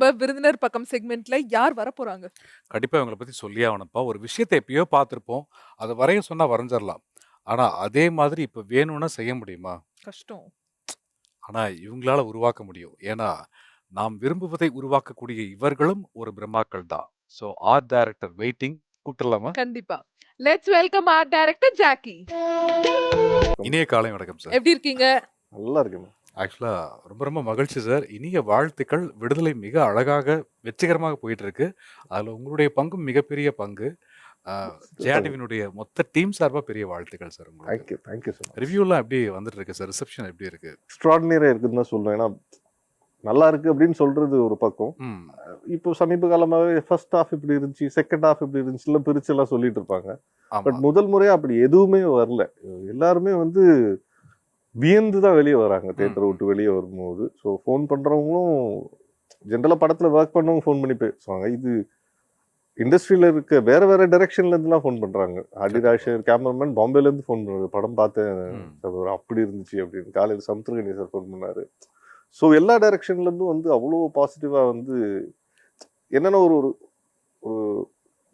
நம்ம விருந்தினர் பக்கம் செக்மெண்ட்ல யார் வரப்போறாங்க? கண்டிப்பா இவங்கள பத்தி சொல்லியே ஆகணும்ப்பா. ஒரு விஷயத்த எப்பயோ பார்த்திருப்போம். அத வரைய சொன்னா வரைஞ்சரலாம். ஆனா, அதே மாதிரி இப்ப வேணும்னா செய்ய முடியுமா? கஷ்டம். ஆனா, இவங்களால உருவாக்க முடியும். ஏன்னா, நாம் விரும்புவதை உருவாக்கக்கூடிய இவர்களும் ஒரு பிரம்மாக்கள் தான். So, art director waiting. கூப்பிட்டுறலாமா? கண்டிப்பா. Let's welcome art director Jacki. இனிய காலை வணக்கம் சார். எப்படி இருக்கீங்க? நல்லா இருக்குங்க. ஆக்சுவலா ரொம்ப ரொம்ப மகிழ்ச்சி சார். இனிய வாழ்த்துக்கள். விடுதலை மிக அழகாக, வெற்றிகரமாக போயிட்டு இருக்கு. அதுல உங்களுடைய பங்கும் மிகப்பெரிய பங்கு. ஜெயா டிவியினுடைய மொத்த டீம் சார்பா பெரிய வாழ்த்துக்கள் சார் உங்களுக்கு. Thank you so much. ரிவ்யூலாம் எப்படி வந்துட்டு இருக்கு சார்? ரிசப்ஷன் எப்படி இருக்கு? எக்ஸ்ட்ராடினரியா இருக்குன்னு தான் சொல்லுவேன். ஏன்னா நல்லா இருக்கு அப்படின்னு சொல்றது ஒரு பக்கம். ம். இப்போ சமீப காலமாவே ஃபர்ஸ்ட் ஹாஃப் இப்படி இருந்துச்சு, செகண்ட் ஹாஃப் இப்படி இருந்துச்சுல பிரிச்சு எல்லாம் சொல்லிட்டு இருப்பாங்க. ஆமா. பட் முதல் முறையா அப்படி எதுவுமே வரல. எல்லாருமே வந்து வியந்து தான் வெளியே வராங்க தியேட்டரை விட்டு வெளியே வரும்போது. ஸோ ஃபோன் பண்றவங்களும் ஜென்ரலா படத்துல ஒர்க் பண்ணவங்க ஃபோன் பண்ணி பேசுவாங்க. இது இண்டஸ்ட்ரியில இருக்க வேற வேற டைரக்ஷன்ல இருந்துலாம் ஃபோன் பண்றாங்க. ஆடிராஷர் கேமராமேன் பாம்பேல இருந்து ஃபோன் பண்ணாரு. படம் பார்த்தேன் ம். சார், அப்படி இருந்துச்சு அப்படின்னு. காலையில் சமுத்திரகனி சார் ஃபோன் பண்ணாரு. ஸோ எல்லா டைரக்ஷன்ல இருந்தும் வந்து அவ்வளோ பாசிட்டிவா வந்து என்னன்னா ஒரு ஒரு ஒரு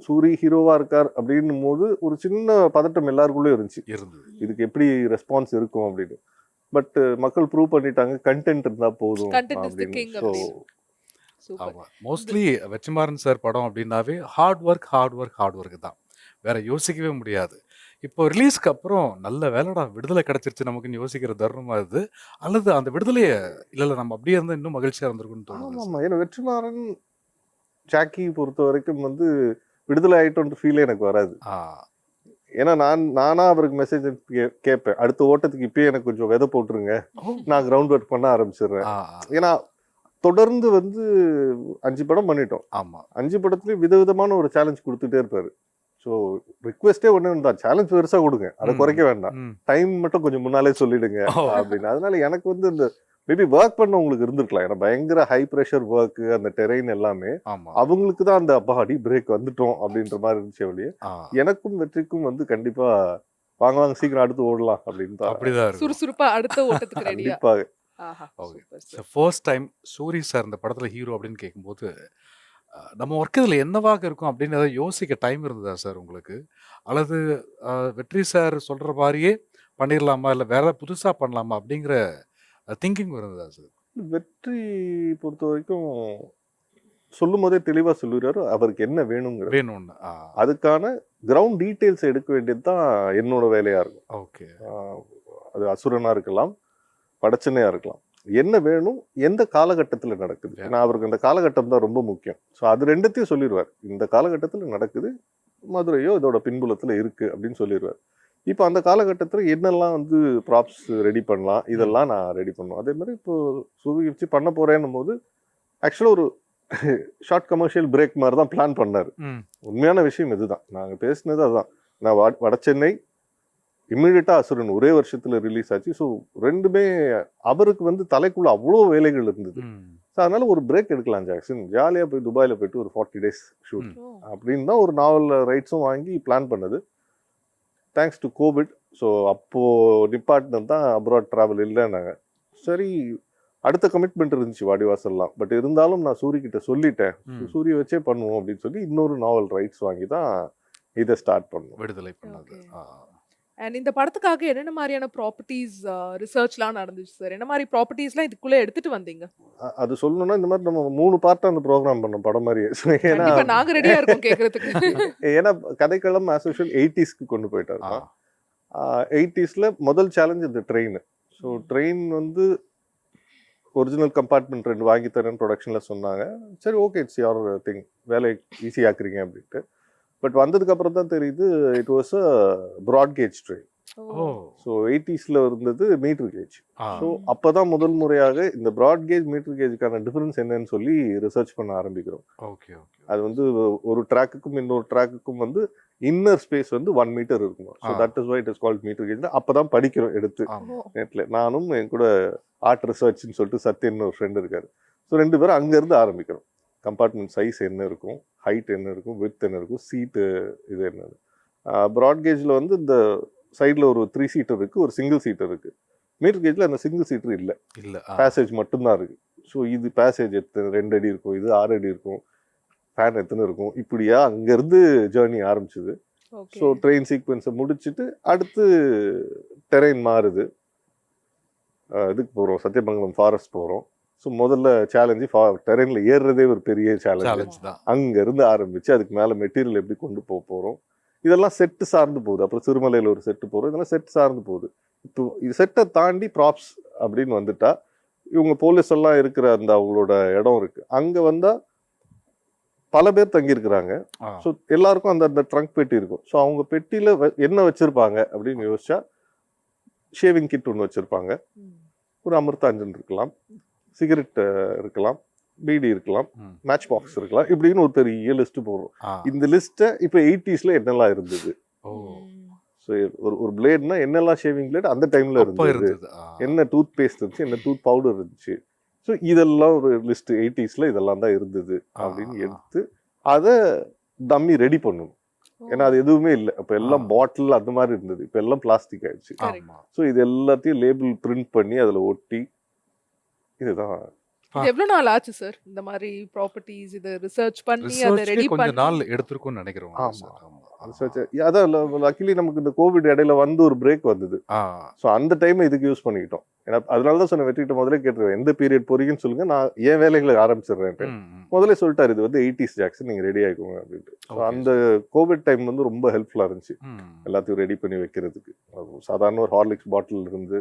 சூரி ஹீரோவா இருக்கார் அப்படின்னும் போது ஒரு சின்ன பதட்டம் எல்லாருக்குள்ளே இருந்துச்சு. இருந்தது. இதுக்கு எப்படி ரெஸ்பான்ஸ் இருக்கும் அப்படின்னு. பட் மக்கள் ப்ரூவ் பண்ணிட்டாங்க, கண்டென்ட் இருந்தா போதும் Content is the அப்படின்னு. king ஸோ அப்படின்னு. சூப்பர். ஆமா. மோஸ்ட்லி வெற்றிமாறன் சார் படம் அப்படின்னாவே ஹார்ட் ஒர்க் தான். வேற யோசிக்கவே முடியாது. இப்போ ரிலீஸ்க்கு அப்புறம் நல்ல வேலைடா விடுதலை கிடைச்சிருச்சு நமக்குன்னு யோசிக்கிற தருணமா இது? அல்லது அந்த விடுதலைய இல்ல நம்ம அப்படியே இருந்தா இன்னும் மகிழ்ச்சியா இருந்திருக்கும்னு தோணுதா ஆமா சார்? ஏன்னா வெற்றிமாறன் ஜாக்கி பொறுத்த வரைக்கும் வந்து விடுதலை ஆயிட்டோன்ற ஃபீலே எனக்கு வராது. ஆ. ஏன்னா நானா அவருக்கு மெசேஜ் கேட்பேன், அடுத்த ஓட்டத்துக்கு இப்பயே எனக்கு கொஞ்சம் விதை போட்டுருங்க, நான் கிரவுண்ட் ஒர்க் பண்ண ஆரம்பிச்சிடுறேன். ஆ, ஏன்னா தொடர்ந்து வந்து 5 படம் பண்ணிட்டோம். ஆமா. 5 படத்துலயும் விதவிதமான ஒரு சேலஞ்ச் கொடுத்துட்டே இருப்பாரு. ஸோ ரிக்வெஸ்டே ஒன்று தான், சேலஞ்ச் பெருசா கொடுங்க, அதை குறைக்க வேண்டாம், ம். டைம் மட்டும் கொஞ்சம் முன்னாலே சொல்லிடுங்க ஓ. அப்படின்னு. அதனால எனக்கு வந்து இந்த மேபி ஒர்க் பண்ண உங்களுக்கு இருந்திருக்கலாம். ஏன்னா பயங்கர ஹை ப்ரெஷர் ஒர்க், அந்த டெரெயின் எல்லாமே ஆமா. அவங்களுக்கு தான் அந்த அப்பா அடி பிரேக் வந்துட்டோம் அப்படின்ற மாதிரி இருந்துச்சு. வெளியே ஆ. எனக்கும் வெற்றிக்கும் வந்து கண்டிப்பா வாங்க சீக்கிரம் அடுத்து ஓடலாம் அப்படின்னு தான். அப்படிதான் இருக்கும். சுறுசுறுப்பா அடுத்த ஓட்டத்துக்கு ரெடியா. கண்டிப்பாக. ஆஹா. Okay. Super sir. First time Soori sir இந்த படத்துல ஹீரோ அப்படின்னு கேட்கும்போது நம்ம ஒர்க் இதுல என்னவாக இருக்கும் அப்படின்னு ஏதாவது யோசிக்க டைம் இருந்ததா சார் உங்களுக்கு? அல்லது வெற்றி சார் சொல்ற மாதிரியே பண்ணிடலாமா, இல்ல வேற ஏதாவது புதுசா பண்ணலாமா அப்படிங்கிற திங்கிங் இருந்ததா சார்? வெற்றி பொறுத்த வரைக்கும் சொல்லும் போதே தெளிவா சொல்லிடுறாரு அவருக்கு என்ன வேணுங்கிற. வேணும்னு. அதுக்கான கிரவுண்ட் டீடைல்ஸ் எடுக்க வேண்டியது தான் என்னோட வேலையா இருக்கும். ஓகே. அது அசுரனா இருக்கலாம், படச்சனையா இருக்கலாம். என்ன வேணும், எந்த காலகட்டத்துல நடக்குது. ஏன்னா அவருக்கு அந்த காலகட்டம் தான் ரொம்ப முக்கியம். ஸோ அது ரெண்டுத்தையும் சொல்லிடுவார். இந்த காலகட்டத்துல நடக்குது, மதுரையோ இதோட பின்புலத்துல இருக்கு அப்படின்னு சொல்லிடுவார். இப்போ அந்த காலகட்டத்துல என்னெல்லாம் வந்து ப்ராப்ஸ் ரெடி பண்ணலாம், இதெல்லாம் நான் ரெடி பண்ணுவேன். அதே மாதிரி இப்போ சுவி வச்சு பண்ண போறேன்னும் போது ஆக்சுவலா ஒரு ஷார்ட் கமர்ஷியல் பிரேக் மாதிரி தான் பிளான் பண்ணாரு. ம். உண்மையான விஷயம் இதுதான், நாங்க பேசினது அதுதான். நான் வட சென்னை இம்மிடியட்டா அசுரன் ஒரே வருஷத்துல ரிலீஸ் ஆச்சு. ஸோ ரெண்டுமே அவருக்கு வந்து தலைக்குள்ள அவ்வளோ வேலைகள் இருந்தது. ம். ஸோ அதனால ஒரு பிரேக் எடுக்கலாம் ஜாக்சன், ஜாலியா போய் துபாயில போயிட்டு ஒரு 40 days ஷூட் ஓ. அப்படின்னு தான் ஒரு நாவல் ரைட்ஸும் வாங்கி பிளான் பண்ணது. Thanks to Covid. ஸோ அப்போ நிப்பாட்டினது தான், அப்ராட் டிராவல் இல்லைன்னாங்க. சரி அடுத்த கமிட்மெண்ட் இருந்துச்சு வாடிவாசல்லாம். பட் இருந்தாலும் நான் சூரி கிட்ட சொல்லிட்டேன், சூரிய வச்சே பண்ணுவோம் அப்படின்னு சொல்லி இன்னொரு நாவல் ரைட்ஸ் வாங்கி தான் இதை ஸ்டார்ட் பண்ணுவோம். விடுதலை பண்ணது. அண்ட் இந்த படத்துக்காக என்னென்ன மாதிரியான ப்ராப்பர்ட்டிஸ் ரிசர்ச்லாம் நடந்துச்சு சார்? என்ன மாதிரி ப்ராப்பர்ட்டிஸ்லாம் இதுக்குள்ள எடுத்துட்டு வந்தீங்க? அது சொல்லணும்னா இந்த மாதிரி நம்ம 3 பார்ட்டா அந்த ப்ரோக்ராம் பண்ணோம் படம் மாதிரியே. ஏன்னா கண்டிப்பா நாங்க ரெடியா இருக்கோம் கேக்குறதுக்கு. ஏன்னா கதைக்களம் ஆஸ் யூஷுவல் 80s கொண்டு போயிட்டாரு. 80sல முதல் சேலஞ்ச் இந்த ட்ரெயின். ஸோ ட்ரெயின் வந்து ஒரிஜினல் கம்பார்ட்மெண்ட் 2 வாங்கி தரேன்னு ப்ரொடக்ஷன்ல சொன்னாங்க. சரி ஓகே, இட்ஸ் யுவர் திங், வேலை ஈஸி ஆக்குறீங்க அப்படின்ட்டு. பட் வந்ததுக்கு அப்புறம் தான் தெரியுது it was a broad gauge train. So 80sல இருந்தது மீட்டர் கேஜ். ஸோ அப்போதான் முதல் முறையாக இந்த ப்ராட் கேஜ் மீட்டர் கேஜுக்கான டிஃபரன்ஸ் என்னன்னு சொல்லி ரிசர்ச் பண்ண ஆரம்பிக்கிறோம். ஓகே. அது வந்து ஒரு ட்ராக்குக்கும் இன்னொரு ட்ராக்குக்கும் வந்து இன்னர் ஸ்பேஸ் வந்து 1 மீட்டர் இருக்கும். So that is why it is called metre gauge. அப்போதான் படிக்கிறோம் எடுத்து நெட்ல. நானும் என் கூட ஆர்ட் ரிசர்ச்னு சொல்லிட்டு சத்யன் ஒரு ஃப்ரெண்ட் இருக்காரு. ஸோ 2 பேரும் அங்கேருந்து ஆரம்பிக்கிறோம். கம்பார்ட்மெண்ட் சைஸ் என்ன இருக்கும், ஹைட் என்ன இருக்கும், வித் என்ன இருக்கும், சீட்டு இது என்ன. ப்ராட் கேஜில் வந்து இந்த சைடில் ஒரு 3 சீட்டர் இருக்குது, ஒரு சிங்கிள் சீட்டர் இருக்குது. மீட்டர் கேஜில் அந்த சிங்கிள் சீட்டர் இல்லை, பேசேஜ் மட்டும்தான் இருக்குது. ஸோ இது பேசேஜ் எத்தனை 2 அடி இருக்கும், இது 6 அடி இருக்கும், ஃபேன் எத்தனை இருக்கும், இப்படியா அங்கேருந்து ஜேர்னி ஆரம்பிச்சுது. So okay. ட்ரெயின் சீக்வன்ஸை முடிச்சுட்டு அடுத்து டெரெயின் மாறுது. இதுக்கு போகிறோம், சத்தியமங்கலம் ஃபாரஸ்ட் போகிறோம். ஸோ முதல்ல சேலஞ்சு டெரெயினில் ஏறுறதே ஒரு பெரிய சேலஞ்சு. சேலஞ்ச் தான். அங்கேருந்து ஆரம்பித்து அதுக்கு மேலே மெட்டீரியல் எப்படி கொண்டு போகிறோம், இதெல்லாம் செட்டு சார்ந்து போகுது. அப்புறம் சிறுமலையில் ஒரு செட்டு போகிறோம், இதெல்லாம் செட் சார்ந்து போகுது. இப்போ இது செட்டை தாண்டி ப்ராப்ஸ் அப்படின்னு வந்துட்டா இவங்க போலீஸ் எல்லாம் இருக்கிற அந்த அவங்களோட இடம் இருக்குது, அங்கே வந்தால் பல பேர் தங்கியிருக்கிறாங்க. ஆ. ஸோ எல்லாருக்கும் அந்த அந்த ட்ரங்க் பெட்டி இருக்கும். ஸோ அவங்க பெட்டியில் என்ன வச்சுருப்பாங்க அப்படின்னு யோசிச்சா ஷேவிங் கிட் ஒன்று வச்சுருப்பாங்க, ம். ஒரு அமிர்தாஞ்சன் இருக்கலாம், சிகரெட் இருக்கலாம், பீடி இருக்கலாம், ம். மேட்ச் பாக்ஸ் இருக்கலாம், இப்படின்னு ஒரு பெரிய லிஸ்ட் போடுறோம். ஆ. இந்த லிஸ்ட்டை இப்போ 80s என்னெல்லாம் இருந்தது, ஓ. ம். ஸோ ஒரு பிளேட்னா என்னெல்லாம் ஷேவிங் பிளேட் அந்த டைமில் அப்ப இருந்தது, இருந்தது. ஆ. என்ன டூத் பேஸ்ட் இருந்துச்சு, என்ன டூத் பவுடர் இருந்துச்சு. ஸோ இதெல்லாம் ஒரு லிஸ்ட் 80s இதெல்லாம் தான் இருந்தது அப்படின்னு எடுத்து அதை டம்மி ரெடி பண்ணணும். ஏன்னா அது எதுவுமே இல்லை, அப்போ எல்லாம் பாட்டில் அந்த மாதிரி இருந்தது, இப்போ எல்லாம் பிளாஸ்டிக் ஆயிடுச்சு. ஆமா. ஸோ இது எல்லாத்தையும் லேபிள் பிரிண்ட் பண்ணி அதில் ஒட்டி இதுதான். இது எவ்வளவு நாள் ஆச்சு சார் இந்த மாதிரி ப்ராப்பர்ட்டிஸ் இதை ரிசர்ச் பண்ணி அதை ரிசர்ச்க்கே ரெடி கொஞ்ச பண்ணி? நாள் எடுத்திருக்கும்னு நினைக்கிறோம். ஆமா. அதான் லக்கிலி நமக்கு இந்த கோவிட் இடையில வந்து ஒரு பிரேக் வந்தது. ஆ. ஸோ அந்த டைம் இதுக்கு யூஸ் பண்ணிக்கிட்டோம். ஏன்னா அதனால தான் சொன்ன வெற்றிட்ட முதல்ல கேட்டுருவேன், எந்த பீரியட் போறீங்கன்னு சொல்லுங்க, நான் என் வேலைகளை ஆரம்பிச்சிடுறேன். ம், ம். முதல்ல சொல்லிட்டாரு இது வந்து 80s ஜாக்சன், நீங்க ரெடி ஆயிக்கோங்க அப்படின்ட்டு. ஸோ Okay, அந்த கோவிட் டைம் வந்து ரொம்ப ஹெல்ப்ஃபுல்லா இருந்துச்சு ம். எல்லாத்தையும் ரெடி பண்ணி வைக்கிறதுக்கு. சாதாரண ஒரு ஹார்லிக்ஸ் பாட்டில் இருந்து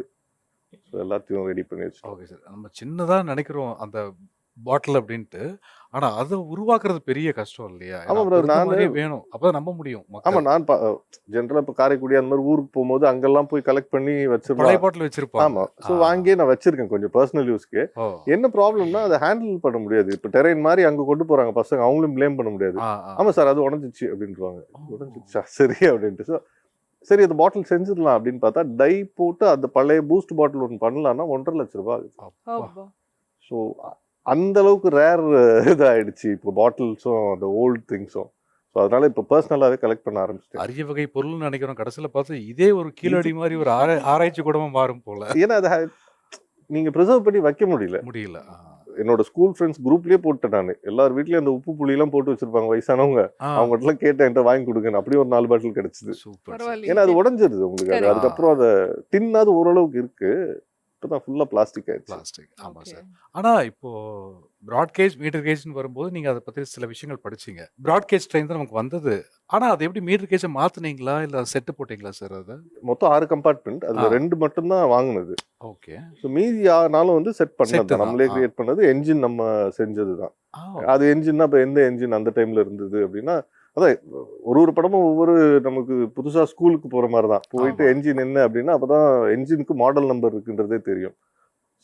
ஸோ எல்லாத்தையும் ரெடி பண்ணி வச்சு. Okay sir. நம்ம சின்னதா நினைக்கிறோம் அந்த பாட்டில் அப்படின்ட்டு. ஆனா அதை உருவாக்குறது பெரிய கஷ்டம் இல்லையா? ஆமா ஏன்னா bro, இருந்த நானு- மாதிரியே வேணும். அப்பதான் நம்ப முடியும் ஆமா, மக்கள். நான் ஜென்ரலா இப்போ காரைக்குடி அந்த மாதிரி ஊருக்கு போகும்போது அங்கெல்லாம் போய் கலெக்ட் பண்ணி பழைய வச்சிருப்பேன். பாட்டில் வச்சிருப்பாங்க. ஆமா, ஸோ வாங்கியே நான் வச்சிருக்கேன் கொஞ்சம் பர்சனல் யூஸ்க்கு. ஓ. என்ன ப்ராப்ளம்னா அதை ஹேண்டில் பண்ண முடியாது. இப்போ டெரெயின் மாதிரி அங்க கொண்டு போறாங்க பசங்க, அவங்களும் ப்ளேம் பண்ண முடியாது. ஆ, ஆ. ஆமா சார் அது உடஞ்சிச்சு அப்படின்ட்டுருவாங்க. உடஞ்சிச்சா சரி அப்படின்ட்டு. ஸோ சரி அந்த பாட்டில் செஞ்சிடலாம் அப்படின்னு பார்த்தா டை போட்டு அந்த பழைய பூஸ்ட் பாட்டில் ஒன்று பண்ணலாம்னா 1.5 லட்ச ரூபாய் ஆகுது. அப்பா. அப்பா. ஸோ அந்த அளவுக்கு ரேர் இதாயிடுச்சு இப்போ பாட்டில்ஸும் அந்த ஓல்டு திங்ஸும். ஸோ அதனால இப்போ பர்சனலாகவே கலெக்ட் பண்ண ஆரம்பிச்சிட்டேன். அரிய வகை பொருள்னு நினைக்கிறோம். கடைசியில பார்த்து இதே ஒரு கீழடி மாதிரி ஒரு ஆராய்ச்சி கூடமா மாறும் போல. ஏன்னா அதை நீங்க ப்ரிசர்வ் பண்ணி வைக்க முடியல. முடியல. ஆ. என்னோட ஸ்கூல் ஃப்ரெண்ட்ஸ் குரூப்லயே போட்டேன் நான். எல்லார் வீட்லயும் அந்த உப்பு புளியெல்லாம் போட்டு வச்சிருப்பாங்க வயசானவங்க. ஆ. அவங்ககிட்டலாம் கேட்டேன் என்கிட்ட வாங்கி கொடுங்க, அப்படியே ஒரு 4 பாட்டில் கிடைச்சது. சூப்பர். பரவாயில்லையே. ஏன்னா அது உடஞ்சிருது உங்களுக்கு. அது Correct. அதுக்கப்புறம் அதை டின்னாவது ஓரளவுக்கு இருக்கு, இப்பதான் ஃபுல்லா பிளாஸ்டிக் ஆயிடுச்சு. பிளாஸ்டிக். ஆமா Okay. சார். ஆனா இப்போ பிராட்கேஜ் மீட்டர் கேஜ்னு வரும்போது நீங்க அதை பத்தி சில விஷயங்கள் படிச்சீங்க. பிராட்கேஜ் ட்ரெயின் தான் நமக்கு வந்தது. ஆனா அது எப்படி மீட்டர் கேஜை மாத்துனீங்களா இல்ல செட்டு போட்டீங்களா சார் அதை? மொத்தம் 6 கம்பார்ட்மெண்ட், அதுல ஆ. 2 மட்டும் தான் வாங்குனது. ஓகே. ஸோ மீதி 4 வந்து செட் பண்ணது Set தான், தான். நம்மளே ஆ. கிரியேட் பண்ணது. என்ஜின் நம்ம செஞ்சது தான். ஆ. அது என்ஜின்னா இப்போ எந்த என்ஜின் அந்த டைம்ல இருந்தது அப்படின்னா, அதான் ஒரு படமும் ஒவ்வொரு நமக்கு புதுசா ஸ்கூலுக்கு போற மாதிரி தான். போயிட்டு ஆமா. என்ஜின் என்ன அப்படின்னா அப்பதான் என்ஜினுக்கு மாடல் நம்பர் இருக்குன்றதே தெரியும்.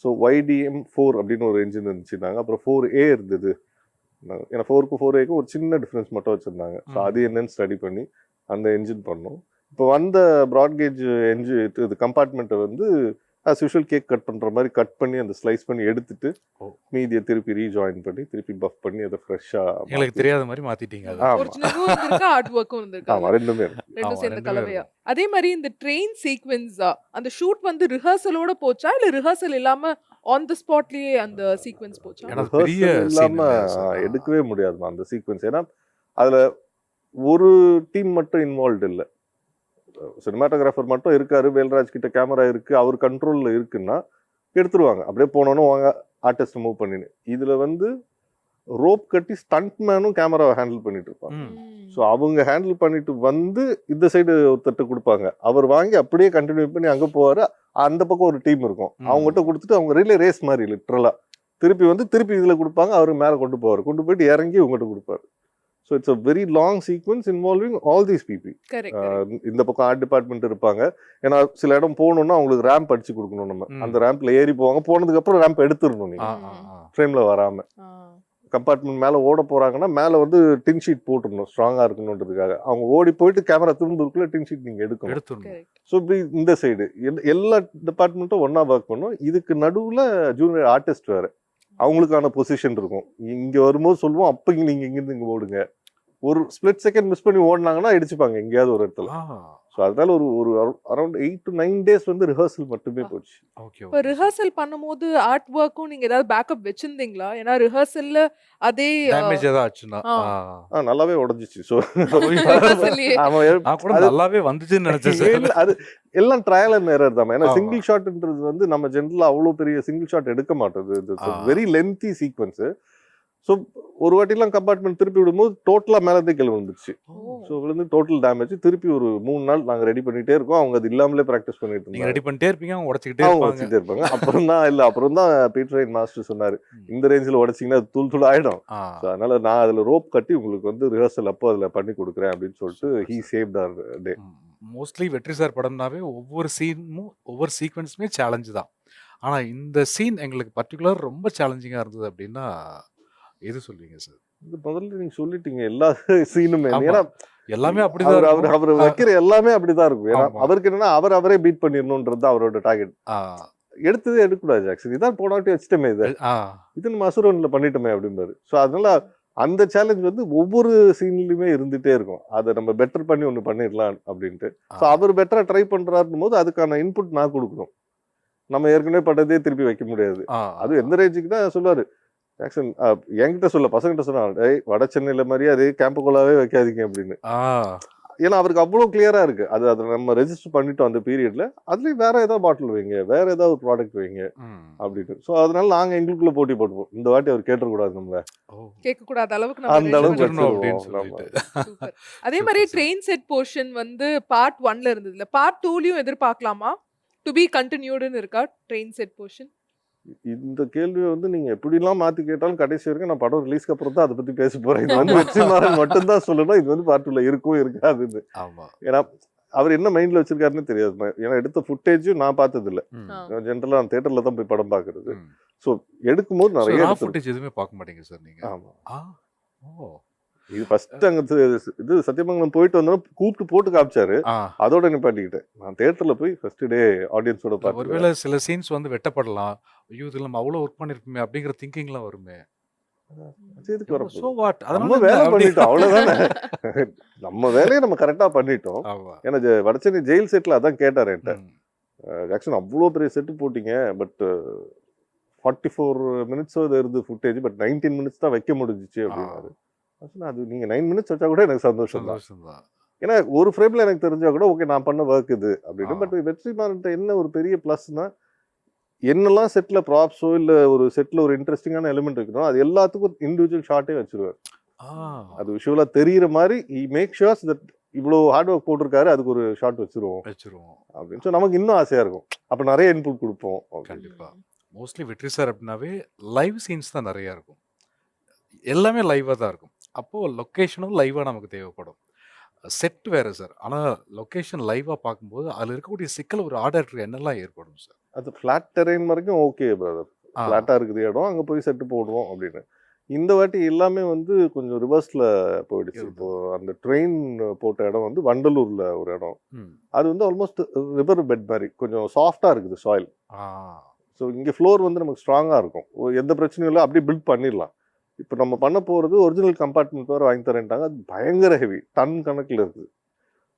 ஸோ YDM-4 அப்படின்னு ஒரு என்ஜின் இருந்துச்சுன்னாங்க. அப்புறம் 4A இருந்தது. ஏன்னா 4க்கும் 4Aக்கும் ஒரு சின்ன டிஃபரன்ஸ் மட்டும் வச்சிருந்தாங்க. ஸோ அது என்னன்னு ஸ்டடி பண்ணி அந்த என்ஜின் பண்ணோம். இப்போ வந்த ப்ராட்கேஜ் என்ஜின் இது கம்பார்ட்மெண்ட்டை வந்து ஆஸ் யூஷுவல் கேக் கட் பண்ற மாதிரி கட் பண்ணி அந்த ஸ்லைஸ் பண்ணி எடுத்துட்டு ஓ. மீதியை திருப்பி ரீஜாயின் பண்ணி திருப்பி பஃப் பண்ணி அதை ஃப்ரெஷ்ஷா. எங்களுக்கு தெரியாத மாதிரி மாத்திட்டீங்க அதை. ஆமா. ஒரிஜினலும் இருந்திருக்கு, ஆர்ட் ஒர்க்கும் இருந்திருக்கு. ஆமா, ரெண்டுமே இருக்கு. ரெண்டும் ஆமா, சேர்ந்த ரெண்டுமே கலவையா. இருக்கும். அதே மாதிரி இந்த ட்ரெயின் சீக்வென்ஸ் அந்த ஷூட் வந்து ரிஹர்சலோட போச்சா இல்ல ரிஹர்சல் இல்லாம ஆன் தி ஸ்பாட்லயே அந்த சீக்வென்ஸ் போச்சா? ஏன்னா அது பெரிய Rehearsal scene இல்லாம இல்லையா சார்? எடுக்கவே முடியாதுமா அந்த சீக்வென்ஸ். ஏன்னா அதுல ஒரு டீம் மட்டும் இன்வால்வ் இல்லை. சினிமாட்டோகிராஃபர் மட்டும் இருக்காரு, வேல்ராஜ் கிட்ட கேமரா இருக்கு, அவர் கண்ட்ரோல்ல இருக்குன்னா எடுத்துருவாங்க. அப்படியே போனோன்னு வாங்க ஆர்டிஸ்ட் மூவ் பண்ணின்னு. இதுல வந்து ரோப் கட்டி ஸ்டண்ட் மேனும் கேமராவை ஹேண்டில் பண்ணிட்டு இருப்பாங்க. ம். ஸோ அவங்க ஹேண்டில் பண்ணிட்டு வந்து இந்த சைடு ஒருத்தட்ட கொடுப்பாங்க, அவர் வாங்கி அப்படியே கண்டினியூ பண்ணி அங்கே போவார். அந்த பக்கம் ஒரு டீம் இருக்கும், அவங்ககிட்ட கொடுத்துட்டு அவங்க ரிலே ரேஸ் மாதிரி லிட்ரலா திருப்பி வந்து திருப்பி இதில் கொடுப்பாங்க, அவர் மேலே கொண்டு போவார், கொண்டு போயிட்டு இறங்கி உங்கள்கிட்ட கொடுப்பாரு. So it's a very long sequence involving all these people. Correct. இந்த பக்கம் ஆர்ட் டிபார்ட்மெண்ட் இருப்பாங்க. ஏன்னா சில இடம் போகணும்னா அவங்களுக்கு ரேம்ப் அடிச்சு கொடுக்கணும். நம்ம அந்த ரேம்ப்ல ஏறி போவாங்க, போனதுக்கு அப்புறம் ரேம்ப் எடுத்துடணும் நீங்க ஆ, ஆ, ஆ. ஃப்ரேம்ல வராம. கம்பார்ட்மெண்ட் மேலே ஓட போறாங்கன்னா மேலே வந்து டின் ஷீட் போட்டுடணும் ஸ்ட்ராங்கா இருக்கணுன்றதுக்காக. அவங்க ஓடி போயிட்டு கேமரா திரும்புறதுக்குள்ள டின் ஷீட் நீங்க எடுக்கணும். எடுத்துடணும். கரெக்ட். ஸோ இப்படி இந்த சைடு எல்லா டிபார்ட்மெண்ட்டும் ஒன்னா ஒர்க் பண்ணும். இதுக்கு நடுவுல ஜூனியர் ஆர்டிஸ்ட் வேற, அவங்களுக்கான பொசிஷன் இருக்கும். இங்க வரும்போது சொல்லுவோம், அப்ப நீங்க இங்கிருந்து இங்க ஓடுங்க. ஒரு ஸ்பிளிட் செகண்ட் மிஸ் பண்ணி ஓடினாங்கன்னா அடிச்சுப்பாங்க எங்கேயாவது ஒரு இடத்துல. ஆ. ஸோ அதனால ஒரு ஒரு அரௌண்ட் 8 to 9 டேஸ் வந்து ரிஹர்சல் மட்டுமே போச்சு. ஓகே இப்போ ரிஹர்சல் பண்ணும்போது ஆர்ட் ஒர்க்கும் நீங்க ஏதாவது பேக்கப் வச்சிருந்தீங்களா? ஏன்னா ரிஹர்சல்ல அதே டேமேஜ் ஏதாவது ஆச்சுன்னா நல்லாவே உடஞ்சிச்சு. ஸோ ரிஹர்சல்லையே நான் கூட நல்லாவே வந்துச்சுன்னு நினைச்சேன் சார். அது எல்லாம் ட்ரையல் அண்ட் எரர் தான். ஏன்னா ஆமா. சிங்கிள் ஷாட்ன்றது வந்து நம்ம ஜென்ரலா அவ்வளோ பெரிய சிங்கிள் ஷாட் எடுக்க மாட்டோது. Very lengthy sequence. ஸோ ஒரு வாட்டிலாம் கம்பார்ட்மெண்ட் திருப்பி விடும்போது டோட்டலா மேலதே கீழே விழுந்துச்சு. ஸோ விழுந்து டோட்டல் டேமேஜ். திருப்பி ஒரு 3 நாள் நாங்க ரெடி பண்ணிட்டே இருக்கோம். அவங்க அது இல்லாமலே ப்ராக்டிஸ் பண்ணிட்டு நீங்க இருந்தாங்க. ரெடி பண்ணிட்டே இருப்பீங்க, அவங்க உடைச்சிக்கிட்டே அவங்க இருப்பாங்க. வச்சுட்டே இருப்பாங்க. அப்புறம் தான் பீட்டர் மாஸ்டர் சொன்னாரு, இந்த ரேஞ்சில் உடைச்சிங்கன்னா அது தூள் தூள் ஆயிடும். ஸோ அதனால நான் அதுல ரோப் கட்டி உங்களுக்கு வந்து ரிஹர்சல் அப்போ அதுல பண்ணி கொடுக்குறேன் அப்படின்னு சொல்லிட்டு he saved our day. Mostly Vetri sir படம்னாவே ஒவ்வொரு சீனும் ஒவ்வொரு சீக்வன்ஸுமே சேலஞ்சு தான். ஆனா இந்த சீன் எங்களுக்கு பர்டிகுலர் ரொம்ப சேலஞ்சிங்கா இருந்தது அப்படின்னா எது சொல்வீங்க சார்? இது முதல்ல நீங்க சொல்லிட்டீங்க எல்லா சீனுமே. ஆமா. ஏன்னா எல்லாமே அப்படிதான் அவர் இருக்கும். அவர் வைக்கிற எல்லாமே அப்படிதான் இருக்கும். ஏன்னா ஆமா. அவருக்கு என்னன்னா அவரே பீட் பண்ணிடணும்ன்றது தான் அவரோட டார்கெட். ஆ, எடுத்ததே எடுக்கக்கூடாது ஜாக்சன், இதான் போனாட்டி வச்சுட்டோமே ஆ, இது நம்ம அசுரன்ல பண்ணிட்டோமே அப்படிம்பாரு. ஸோ அதனால அந்த சேலஞ்ச் வந்து ஒவ்வொரு சீன்லயுமே இருந்துட்டே இருக்கும். அதை நம்ம பெட்டர் பண்ணி ஒன்று பண்ணிடலாம் அப்படின்ட்டு. ஸோ அவர் பெட்டரா ட்ரை பண்றாருன்னு போது அதுக்கான இன்புட் நான் கொடுக்கணும். நம்ம ஏற்கனவே பட்டதே திருப்பி வைக்க முடியாது. ஆ, அது எந்த ரேஞ்சுக்கு தான் சொல்லுவாரு ஜாக்சன். என்கிட்ட சொல்ல பசங்கிட்ட சொன்னா, "டேய் வட சென்னையில மாதிரியே அதே கேம்புக்குள்ளாவே வைக்காதீங்க" அப்படின்னு. ஆ, ஏன்னா அவருக்கு அவ்வளோ கிளியரா இருக்கு. அதை நம்ம ரெஜிஸ்டர் பண்ணிட்டோம் அந்த பீரியட்ல. அதுலயும் வேற ஏதாவது பாட்டில் வைங்க, வேற ஏதாவது ப்ராடக்ட் வைங்க ம். அப்படின்னு. ஸோ அதனால நாங்க எங்களுக்குள்ள போட்டி போட்டுப்போம். இந்த வாட்டி அவர் கேட்டக்கூடாது நம்மள, ஓ, கேட்க கூடாத அளவுக்கு நம்ம அந்த ready அளவுக்கு வச்சிடணும் பண்ணிருக்கோம். அப்படின்னு வச்சிருவோம். சொல்லிட்டு. Super. அதே மாதிரி Super, sir. Train set portion வந்து பார்ட் 1ல இருந்ததுல பார்ட் 2லயும் எதிர்பார்க்கலாமா? டு பி கண்டினியூடுன்னு இருக்கா ட்ரெயின் செட் போர்ஷன்? இந்த கேள்வியை வந்து நீங்க எப்படிலாம் மாத்தி கேட்டாலும் கடைசி வரைக்கும் நான் படம் ரிலீஸ்க்கு அப்புறம் தான் அதை பத்தி பேச போறேன். இது வந்து வெற்றிமாறன் மட்டும் தான் சொல்லணும். இது வந்து பார்ட் 2ல இருக்கும் இருக்காதுன்னு. ஆமா. ஏன்னா அவர் என்ன மைண்ட்ல வச்சிருக்காருன்னு தெரியாது. ஏன்னா எடுத்த ஃபுட்டேஜும் நான் பார்த்தது இல்ல. ம். ஜென்ரலா நான் தியேட்டர்ல தான் போய் படம் பாக்குறது. ம். ஸோ எடுக்கும்போது So, நிறைய raw எடுத்திருக்கேன். footage எதுவுமே பார்க்க மாட்டீங்க சார் நீங்க? ஆமா. ஆ, ஓ, இது ஃபர்ஸ்ட் அங்க இது சத்தியமங்கலம் போயிட்டு வந்தோம், கூப்பிட்டு போட்டு காமிச்சாரு. ஆ. அதோட நிப்பாட்டிக்கிட்டேன். நான் தியேட்டர்ல போய் ஃபர்ஸ்ட் டே ஆடியன்ஸோட பார்த்து ஒருவேளை சில சீன்ஸ் வந்து வெட்டப்படலாம். ஐயோ, இதுல நம்ம அவ்வளவு ஒர்க் பண்ணிருப்போமே அப்படிங்கிற திங்கிங்லாம் வருமே. எதுக்கு So வரப்போ what? நம்ம அதனால வேலை என்ன அப்படி? பண்ணிட்டோம் அவ்வளவுதானே. நம்ம வேலையை நம்ம கரெக்டா பண்ணிட்டோம். ஆமா. ஏன்னா வடச்சென்னை ஜெயில் செட்ல அதான் கேட்டாரு என்கிட்ட. ம். ஆக்சுவலி அவ்வளோ பெரிய செட்டு போட்டீங்க, பட் 44 மினிட்ஸ் இருந்து ஃபுட்டேஜ், பட் 19 மினிட்ஸ் தான் வைக்க முடிஞ்சிச்சு அப்படின்னாரு. நான் சொன்னேன், அது நீங்க 9 மினிட்ஸ் வச்சா கூட எனக்கு சந்தோஷம் தான். சந்தோஷம்தான். ஏன்னா ஒரு ஃப்ரேம்ல எனக்கு தெரிஞ்சா கூட ஓகே நான் பண்ண ஒர்க் இது அப்படின்னு. ஆ. பட் வெற்றிமாறன்ட்ட என்ன ஒரு பெரிய ப்ளஸ்னா, என்னெல்லாம் செட்ல ப்ராப்ஸோ இல்ல ஒரு செட்ல ஒரு இன்ட்ரெஸ்டிங்கான எலிமெண்ட் வைக்கணும், அது எல்லாத்துக்கும் இண்டிவிஜுவல் ஷாட்டே வச்சிருவாரு. ஆ. அது விஷுவலா தெரியுற மாதிரி மேக் ஷுர்ஸ் தட் இவ்வளோ ஹார்ட் ஒர்க் போட்டிருக்காரு, அதுக்கு ஒரு ஷாட் வச்சிருவோம் வச்சிருவோம். அப்படின்னு. ஸோ நமக்கு இன்னும் ஆசையா இருக்கும். அப்ப நிறைய இன்புட் கொடுப்போம் அப்படின்னு. கண்டிப்பா. மோஸ்ட்லி வெற்றி சார் அப்படின்னாவே லைவ் சீன்ஸ் தான் நிறைய இருக்கும். எல்லாமே லைவா தான் இருக்கும். அப்போ லொக்கேஷனும் லைவா நமக்கு தேவைப்படும். செட் வேற சார். ஆனா லொகேஷன் லைவா பார்க்கும்போது அதுல இருக்கக்கூடிய சிக்கல் ஒரு ஆர்டருக்கு என்னெல்லாம் ஏற்படும் சார்? அது ஃபிளாட் டெரெயின் வரைக்கும் ஓகே பிரதர். ஆ. ஃபிளாட்டா இருக்குது இடம், அங்க போய் செட்டு போடுவோம் அப்படின்னு. இந்த வாட்டி எல்லாமே வந்து கொஞ்சம் ரிவர்ஸ்ல போயிடுச்சு. இருந்தது. இப்போ அந்த ட்ரெயின் போட்ட இடம் வந்து வண்டலூர்ல ஒரு இடம். ம். அது வந்து ஆல்மோஸ்ட் ரிவர் பெட் மாதிரி கொஞ்சம் சாஃப்டா இருக்குது சாயில். ஆ. ஸோ இங்கே ஃப்ளோர் வந்து நமக்கு ஸ்ட்ராங்கா இருக்கும். எந்த பிரச்சனையும் இல்லை, அப்படியே பில்ட் பண்ணிடலாம். இப்போ நம்ம பண்ண போறது ஒரிஜினல் கம்பார்ட்மெண்ட் வேறு வாங்கி தரேன்ட்டாங்க. அது பயங்கர ஹெவி, டன் கணக்கில் இருக்குது.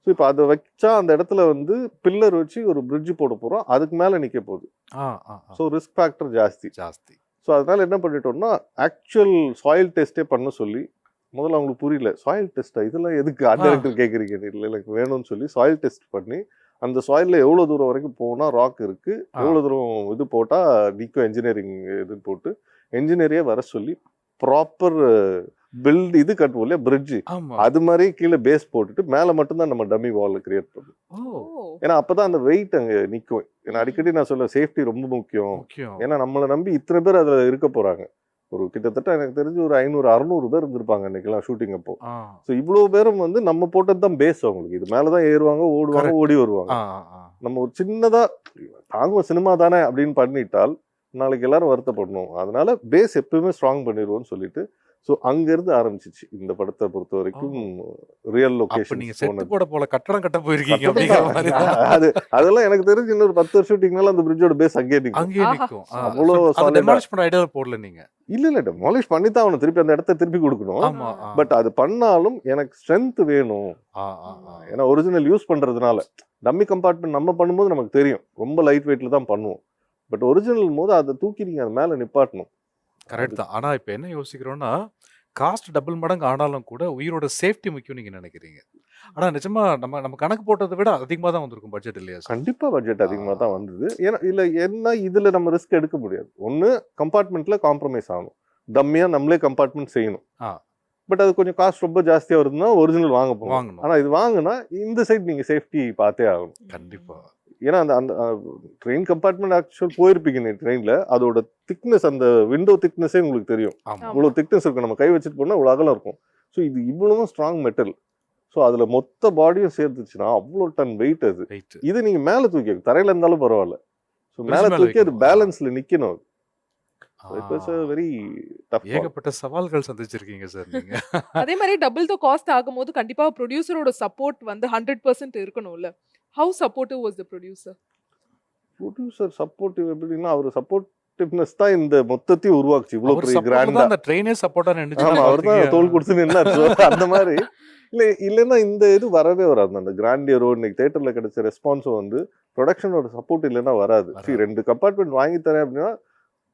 ஸோ இப்போ அதை வச்சா அந்த இடத்துல வந்து பில்லர் வச்சு ஒரு பிரிட்ஜ் போட போறோம், அதுக்கு மேலே நிற்க போகுது. ஆ, ஆ, ஆ. ஸோ ரிஸ்க் ஃபேக்டர் ஜாஸ்தி. ஜாஸ்தி. ஸோ அதனால என்ன பண்ணிட்டோம்னா, ஆக்சுவல் சாயில் டெஸ்ட்டே பண்ண சொல்லி, முதல்ல அவங்களுக்கு புரியல, சாயில் டெஸ்ட்டா இதெல்லாம் எதுக்கு ஆர்டினேட்டர் கேட்குறீங்க, இல்லை எனக்கு வேணும்னு சொல்லி சாயில் டெஸ்ட் பண்ணி, அந்த சாயிலில் எவ்வளோ தூரம் வரைக்கும் போனால் ராக் இருக்கு, ஆ. எவ்வளோ தூரம் இது போட்டால் நிற்கும், என்ஜினியரிங் இது போட்டு என்ஜினியரே வர சொல்லி ப்ராப்பர் பில்ட் இது கட்டுவோம் இல்லையா பிரிட்ஜ், ஆமா. அது மாதிரி கீழே பேஸ் போட்டுட்டு மேலே மட்டும்தான் நம்ம டம்மி வால் கிரியேட் பண்ணுவோம். ஓ, ஏன்னா அப்பதான் அந்த வெயிட் அங்கே நிற்கும். ஏன்னா அடிக்கடி நான் சொல்ல சேஃப்டி ரொம்ப முக்கியம். முக்கியம். ஏன்னா நம்மளை நம்பி இத்தனை பேர் அதில் இருக்க போறாங்க. ஒரு கிட்டத்தட்ட எனக்கு தெரிஞ்சு ஒரு 500-600 பேர் இருந்திருப்பாங்க இன்னைக்கெல்லாம் ஷூட்டிங் அப்போ. ஆ. ஸோ இவ்வளோ பேரும் வந்து நம்ம போட்டது தான் பேஸ் அவங்களுக்கு. இது மேலே தான் ஏறுவாங்க, ஓடுவாங்க, Correct. ஓடி வருவாங்க. ஆ, ஆ, ஆ. நம்ம ஒரு சின்னதா தாங்குவோம் சினிமா தானே அப்படின்னு பண்ணிட்டால் நாளைக்கு எல்லாரும் வருத்தப்படணும். அதனால பேஸ் எப்பவுமே ஸ்ட்ராங் பண்ணிடுவோம்னு சொல்லிட்டு ஸோ அங்கேருந்து ஆரம்பிச்சிச்சு இந்த படத்தை பொறுத்த வரைக்கும் ரியல் அப்ப லொகேஷன் நீங்க செட்டு போட போல கட்டடம் கட்ட போயிருக்கீங்க அப்படிங்கிற மாதிரி அது அதெல்லாம் எனக்கு தெரிஞ்சு இன்னொரு 10 வருஷம் ஷூட்டிங்னால அந்த பிரிட்ஜோட பேஸ் அங்கேயே நிற்கும். அங்கேயே ஆஹா. நிக்கும் அவ்வளோ solid-ஆ. டெமாலிஷ் பண்ண ஐடியா போடல நீங்க. இல்ல டெமாலிஷ் பண்ணி தான் அவனை திருப்பி அந்த இடத்த திருப்பி கொடுக்கணும். ஆமா பட் அது பண்ணாலும் எனக்கு ஸ்ட்ரென்த் வேணும். ஏன்னா ஒரிஜினல் யூஸ் பண்றதுனால டம்மி கம்பார்ட்மெண்ட் நம்ம பண்ணும்போது நமக்கு தெரியும் ரொம்ப லைட் வெயிட்ல தான் பண்ணுவோம். பட் ஒரிஜினல் போது அதை தூக்கி நீங்க அது மேல நிப்பாட்டணும். கரெக்ட் தான். ஆனா இப்ப என்ன யோசிக்கிறோம்னா காஸ்ட் டபுள் மடங்கு ஆனாலும் கூட உயிரோட சேஃப்டி முக்கியம் நீங்க நினைக்கிறீங்க. ஆனா நிஜமா நம்ம கணக்கு போட்டதை விட அதிகமா தான் வந்திருக்கும் பட்ஜெட் இல்லையா சார்? கண்டிப்பா பட்ஜெட் அதிகமா தான் வந்தது. ஏன்னா இல்ல என்ன இதுல நம்ம ரிஸ்க் எடுக்க முடியாது. ஒண்ணு கம்பார்ட்மெண்ட்ல காம்ப்ரமைஸ் ஆகணும். டம்மியா நம்மளே கம்பார்ட்மெண்ட் செய்யணும். ஆ. பட் அது கொஞ்சம் காஸ்ட் ரொம்ப ஜாஸ்தியா வருதுன்னா ஒரிஜினல் வாங்க போகணும். வாங்கணும். ஆனா இது வாங்கினா இந்த சைடு நீங்க சேஃப்டி பார்த்தே ஆகணும். கண்டிப்பா. ஏன்னா அந்த அந்த ட்ரெயின் கம்பார்ட்மெண்ட் ஆக்சுவல் போயிருப்பீங்க நீ ட்ரெயின்ல அதோட திக்னஸ் அந்த விண்டோ திக்னஸே உங்களுக்கு தெரியும். ஆமா. இவ்வளவு திக்னஸ் இருக்கும். நம்ம கை வச்சுட்டு போனா இவ்வளவு அகலம் இருக்கும். ஸோ இது இவ்வளவும் ஸ்ட்ராங் மெட்டல். ஸோ அதுல மொத்த பாடியும் சேர்த்துச்சுன்னா அவ்வளோ டன் வெயிட் அது. ரைட். இது நீங்க மேல தூக்கி தரையில இருந்தாலும் பரவாயில்ல. ஸோ Bridge மேல மேல தூக்கி அது வைக்கணும். பேலன்ஸ்ல நிக்கணும். It was a very tough. ஏகப்பட்ட சவால்கள் சந்திச்சிருக்கீங்க சார் நீங்க. அதே மாதிரி டபுள் த காஸ்ட் ஆகும்போது கண்டிப்பா ப்ரொடியூசரோட சப்போர்ட் வந்து 100% இருக்கணும்ல. How supportive was the producer? Producer supportive எப்படின்னா அவர் சப்போர்ட்டிவ்னஸ் தான் இந்த மொத்தத்தையும் உருவாக்குச்சு. இவ்வளவு அவர் பெரிய சப்போர்ட்ல கிராண்டா. தான் அந்த ட்ரெயினே சப்போர்ட்டா நின்னுச்சு. ஆமா அவர் தான் தோல் கொடுத்து நின்னாரு. So, அந்த மாதிரி இல்லைன்னா இந்த இது வரவே வராது. அந்த கிராண்டியரோ இன்னைக்கு தியேட்டர்ல கிடைச்ச ரெஸ்பான்ஸும் வந்து ப்ரொடக்ஷனோட சப்போர்ட் இல்லைன்னா வராது. வராது. 2 கம்பார்ட்மெண்ட் வாங்கி தரேன் அப்படின்னா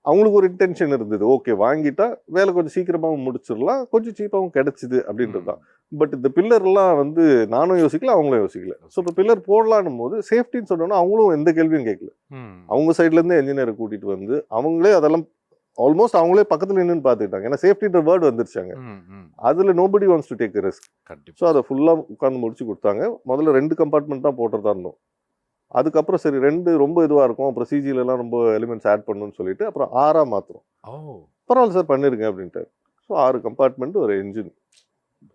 அவங்களுக்கு ஒரு இன்டென்ஷன் இருந்தது. ஓகே வாங்கிட்டா வேலை கொஞ்சம் சீக்கிரமாவும் முடிச்சிடலாம், கொஞ்சம் சீப்பாவும் கிடைச்சிது அப்படின்றது தான். பட் இந்த பில்லர்லாம் வந்து நானும் யோசிக்கல அவங்களும் யோசிக்கல. ஸோ இப்போ பில்லர் போடலான்னும் போது சேஃப்டின்னு சொன்னோன்னா அவங்களும் எந்த கேள்வியும் கேட்கல. அவங்க சைட்ல இருந்து என்ஜினியரை கூட்டிட்டு வந்து அவங்களே அதெல்லாம் ஆல்மோஸ்ட் அவங்களே பக்கத்துல நின்னு பார்த்துக்கிட்டாங்க. ஏன்னா சேஃப்டின்ற வேர்டு வந்துருச்சாங்க. அதுல nobody wants to take risk. கண்டிப்பா. ஸோ அதை ஃபுல்லா உட்காந்து முடிச்சு கொடுத்தாங்க. முதல்ல 2 கம்பார்ட்மெண்ட் தான் போட்டுறதா இருந்தோம். அதுக்கப்புறம் சரி 2 ரொம்ப இதுவா இருக்கும், அப்புறம் சிஜில எல்லாம் ரொம்ப எலிமெண்ட்ஸ் ஆட் பண்ணணும்னு சொல்லிட்டு அப்புறம் 6 மாத்துறோம். ஓ. பரவாயில்ல சார் பண்ணிருங்க அப்படின்ட்டு. ஸோ 6 கம்பார்ட்மெண்ட் ஒரு என்ஜின்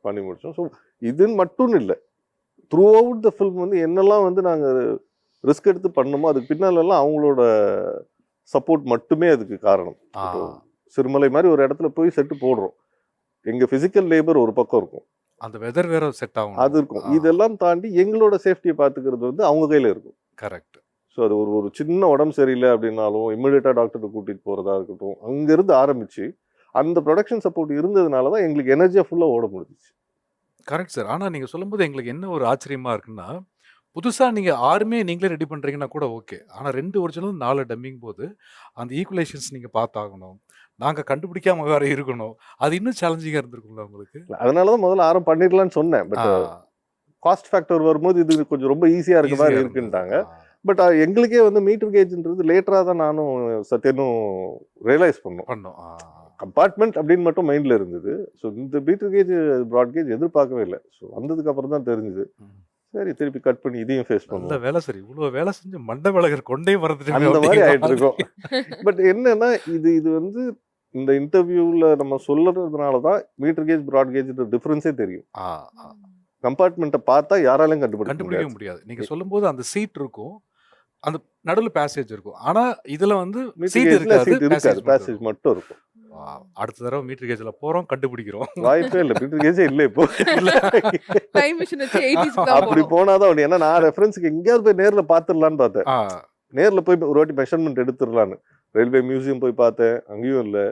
பண்ணி முடிச்சோம். ஸோ இதுன்னு மட்டும் இல்லை, த்ரூ அவுட் த ஃபில்ம் வந்து என்னெல்லாம் வந்து நாங்கள் ரிஸ்க் எடுத்து பண்ணோமோ அதுக்கு பின்னாலெல்லாம் அவங்களோட சப்போர்ட் மட்டுமே அதுக்கு காரணம். இப்போ சிறுமலை மாதிரி ஒரு இடத்துல போய் செட்டு போடுறோம், எங்க பிசிக்கல் லேபர் ஒரு பக்கம் இருக்கும், அந்த வெதர் வேற செட் ஆகும். அது இருக்கும். இதெல்லாம் தாண்டி எங்களோட சேஃப்டியை பார்த்துக்கிறது வந்து அவங்க கையில இருக்கும். கரெக்ட். ஸோ அது ஒரு சின்ன உடம்பு சரியில்லை அப்படின்னாலும் இம்மிடியேட்டா டாக்டர்கிட்ட கூட்டிட்டு போறதா இருக்கட்டும், அங்கிருந்து ஆரம்பிச்சு அந்த ப்ரொடக்ஷன் சப்போர்ட் இருந்ததுனால தான் எங்களுக்கு எனர்ஜியா ஃபுல்லா ஓட முடிஞ்சிச்சு. Correct sir. ஆனா நீங்க சொல்லும்போது எங்களுக்கு என்ன ஒரு ஆச்சரியமா இருக்குன்னா, புதுசா நீங்க 6மே நீங்களே ரெடி பண்றீங்கன்னா கூட ஓகே. ஆனா 2 ஒரிஜினல் 4 டம்மிங் போது அந்த ஈக்குவலைசேஷன்ஸ் நீங்க பார்த்தாகணும். நாங்க கண்டுபிடிக்காம வேற இருக்கணும். அது இன்னும் சேலஞ்சிங்கா இருந்திருக்கும்ல உங்களுக்கு? அதனாலதான் முதல்ல ஆரம் பண்ணிடலாம்னு சொன்னேன். பட் காஸ்ட் ஃபேக்டர் வரும்போது இது கொஞ்சம் ரொம்ப ஈஸியா இருக்க மாதிரி இருக்குன்ட்டாங்க. பட் எங்களுக்கே வந்து மீட்டர் கேஜ்ன்றது லேட்டரா தான் நானும் சத்யனும் ரியலைஸ் பண்ணோம். கம்பார்ட்மெண்ட் அப்படின்னு மட்டும் மைண்ட்ல இருந்தது. ஸோ இந்த மீட்டர் கேஜ் ப்ராட் கேஜ் எதிர்பார்க்கவே இல்லை. ஸோ வந்ததுக்கு அப்புறம் தான் தெரிஞ்சுது. சரி திருப்பி கட் பண்ணி இதையும் ஃபேஸ் நல்ல பண்ணுவோம். வேலை சார். இவ்வளவு வேலை செஞ்சு மண்டை விலகர் கொண்டே வரது அந்த மாதிரி ஆயிட்டு இருக்கோம். பட் என்னன்னா இது வந்து இந்த இன்டர்வியூல நம்ம சொல்றதுனால தான் மீட்டர் கேஜ் ப்ராட் கேஜ் டிஃபரன்ஸே தெரியும். கம்பார்ட்மெண்ட்டை பார்த்தா யாராலையும் கண்டுபிடிக்க முடியாது. நீங்க சொல்லும்போது அந்த சீட் இருக்கும், அந்த நடுவுல பேசேஜ் இருக்கும். ஆனா இதுல வந்து சீட் இருக்காது, பேசேஜ் மட்டும் இருக்கும். அடுத்த தடவை மீட்டர் கேஜ்ல போறோம், கண்டுபிடிக்கிறோம். வாய்ப்பே இல்லை, மீட்டர் கேஜே இல்லை இப்போ. டைம் மிஷின் வச்சு 80s தான் அப்படி போனாதான் உண்டு. ஏன்னா நான் ரெஃபரன்ஸ்க்கு எங்கேயாவது போய் நேர்ல பாத்துடலான்னு பார்த்தேன். நேர்ல போய் ஒரு வாட்டி மெஷர்மெண்ட் எடுத்துடலான்னு ரயில்வே மியூசியம் போய் பார்த்தேன், அங்கேயும் இல்லை.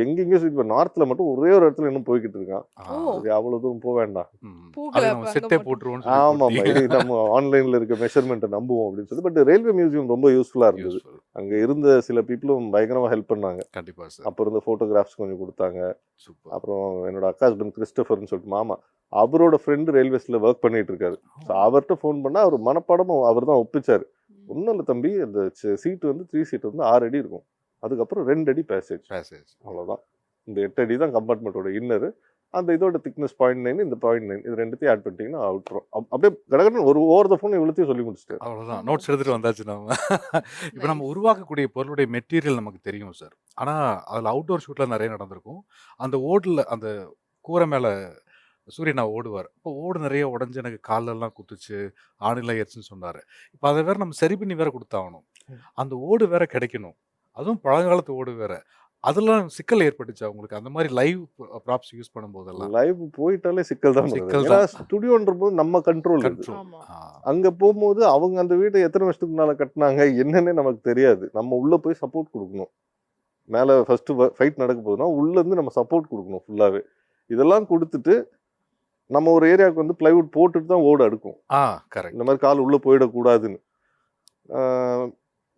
எங்கெங்கயும் இப்ப நார்த்ல மட்டும் ஒரே ஒரு இடத்துல இன்னும் போய்கிட்டு இருக்கான். அவ்வளவு தூரம் போக வேண்டாம், ஆமா இது நம்ம ஆன்லைன்ல இருக்க மெஷர்மெண்ட் நம்புவோம் அப்படின்னு சொல்லி. பட் ரயில்வே மியூசியம் ரொம்ப யூஸ்ஃபுல்லா இருந்தது. அங்க இருந்த சில பீப்புளும் பயங்கரமா ஹெல்ப் பண்ணாங்க. கண்டிப்பா சார். அப்ப இருந்த போட்டோகிராஃப்ஸ் கொஞ்சம் கொடுத்தாங்க. அப்புறம் என்னோட அக்கா ஹஸ்பண்ட் கிறிஸ்டபர்னு சொல்லிட்டு மாமா, அவரோட ஃப்ரெண்டு ரயில்வேஸ்ல ஒர்க் பண்ணிட்டு இருக்காரு. அவர்கிட்ட ஃபோன் பண்ணா அவர் மனப்பாடமும் அவர் தான் ஒப்பிச்சாரு. ஒன்னும் இல்லை தம்பி, அந்த சீட் வந்து 3 சீட் வந்து 6 அடி இருக்கும், அதுக்கப்புறம் 2 அடி பேசேஜ், அவ்வளவுதான். இந்த 8 அடி தான் கம்பார்ட்மெண்ட்டோட இன்னரு. அந்த இதோட திக்னஸ் 0.9, இந்த 0.9, இது ரெண்டுத்தையும் ஆட் பண்ணிட்டீங்கன்னா அவுட்ரும். அப்படியே கடகடன் ஒரு ஓவர் த ஃபோன் இவ்வளோத்தையும் சொல்லி முடிச்சிட்டு அவ்வளோதான். நோட்ஸ் எடுத்துட்டு வந்தாச்சு நம்ம. இப்போ நம்ம உருவாக்கக்கூடிய பொருளுடைய மெட்டீரியல் நமக்கு தெரியும் சார். ஆனால் அதில் அவுட்டோர் ஷூட்டில் நிறைய நடந்திருக்கும். அந்த ஓடில் அந்த கூரை மேலே சூரியனா ஓடுவார். இப்போ ஓடு நிறைய உடஞ்சி எனக்கு காலெல்லாம் குத்துச்சு, ஆணிலாம் ஏறிச்சுன்னு சொன்னார். இப்போ அதை வேற நம்ம சரி பண்ணி வேற கொடுத்தாகணும். அந்த ஓடு வேற கிடைக்கணும், அதுவும் பழங்காலத்து ஓடு வேற. அதெல்லாம் சிக்கல் ஏற்பட்டுச்சா உங்களுக்கு? அந்த மாதிரி லைவ் ப்ராப்ஸ் யூஸ் பண்ணும்போதெல்லாம்? லைவ் போயிட்டாலே சிக்கல் தான் brother. சிக்கல் ஏன்னா தான். ஸ்டுடியோன்ற போது நம்ம கண்ட்ரோல் இது. கண்ட்ரோல். ஆமா. அங்க போகும்போது அவங்க அந்த வீட்டை எத்தனை வருஷத்துக்கு முன்னால கட்டினாங்க என்னன்னே நமக்கு தெரியாது. நம்ம உள்ள போய் சப்போர்ட் கொடுக்கணும். மேல ஃபர்ஸ்ட் ஃபைட் நடக்க போகுதுன்னா உள்ள இருந்து நம்ம சப்போர்ட் கொடுக்கணும் ஃபுல்லாவே. இதெல்லாம் கொடுத்துட்டு நம்ம ஒரு ஏரியாவுக்கு வந்து பிளைவுட் போட்டுட்டு தான் ஓட அடுக்கும். கரெக்ட். இந்த மாதிரி கால் உள்ள போயிடக்கூடாதுன்னு. ஆஹ்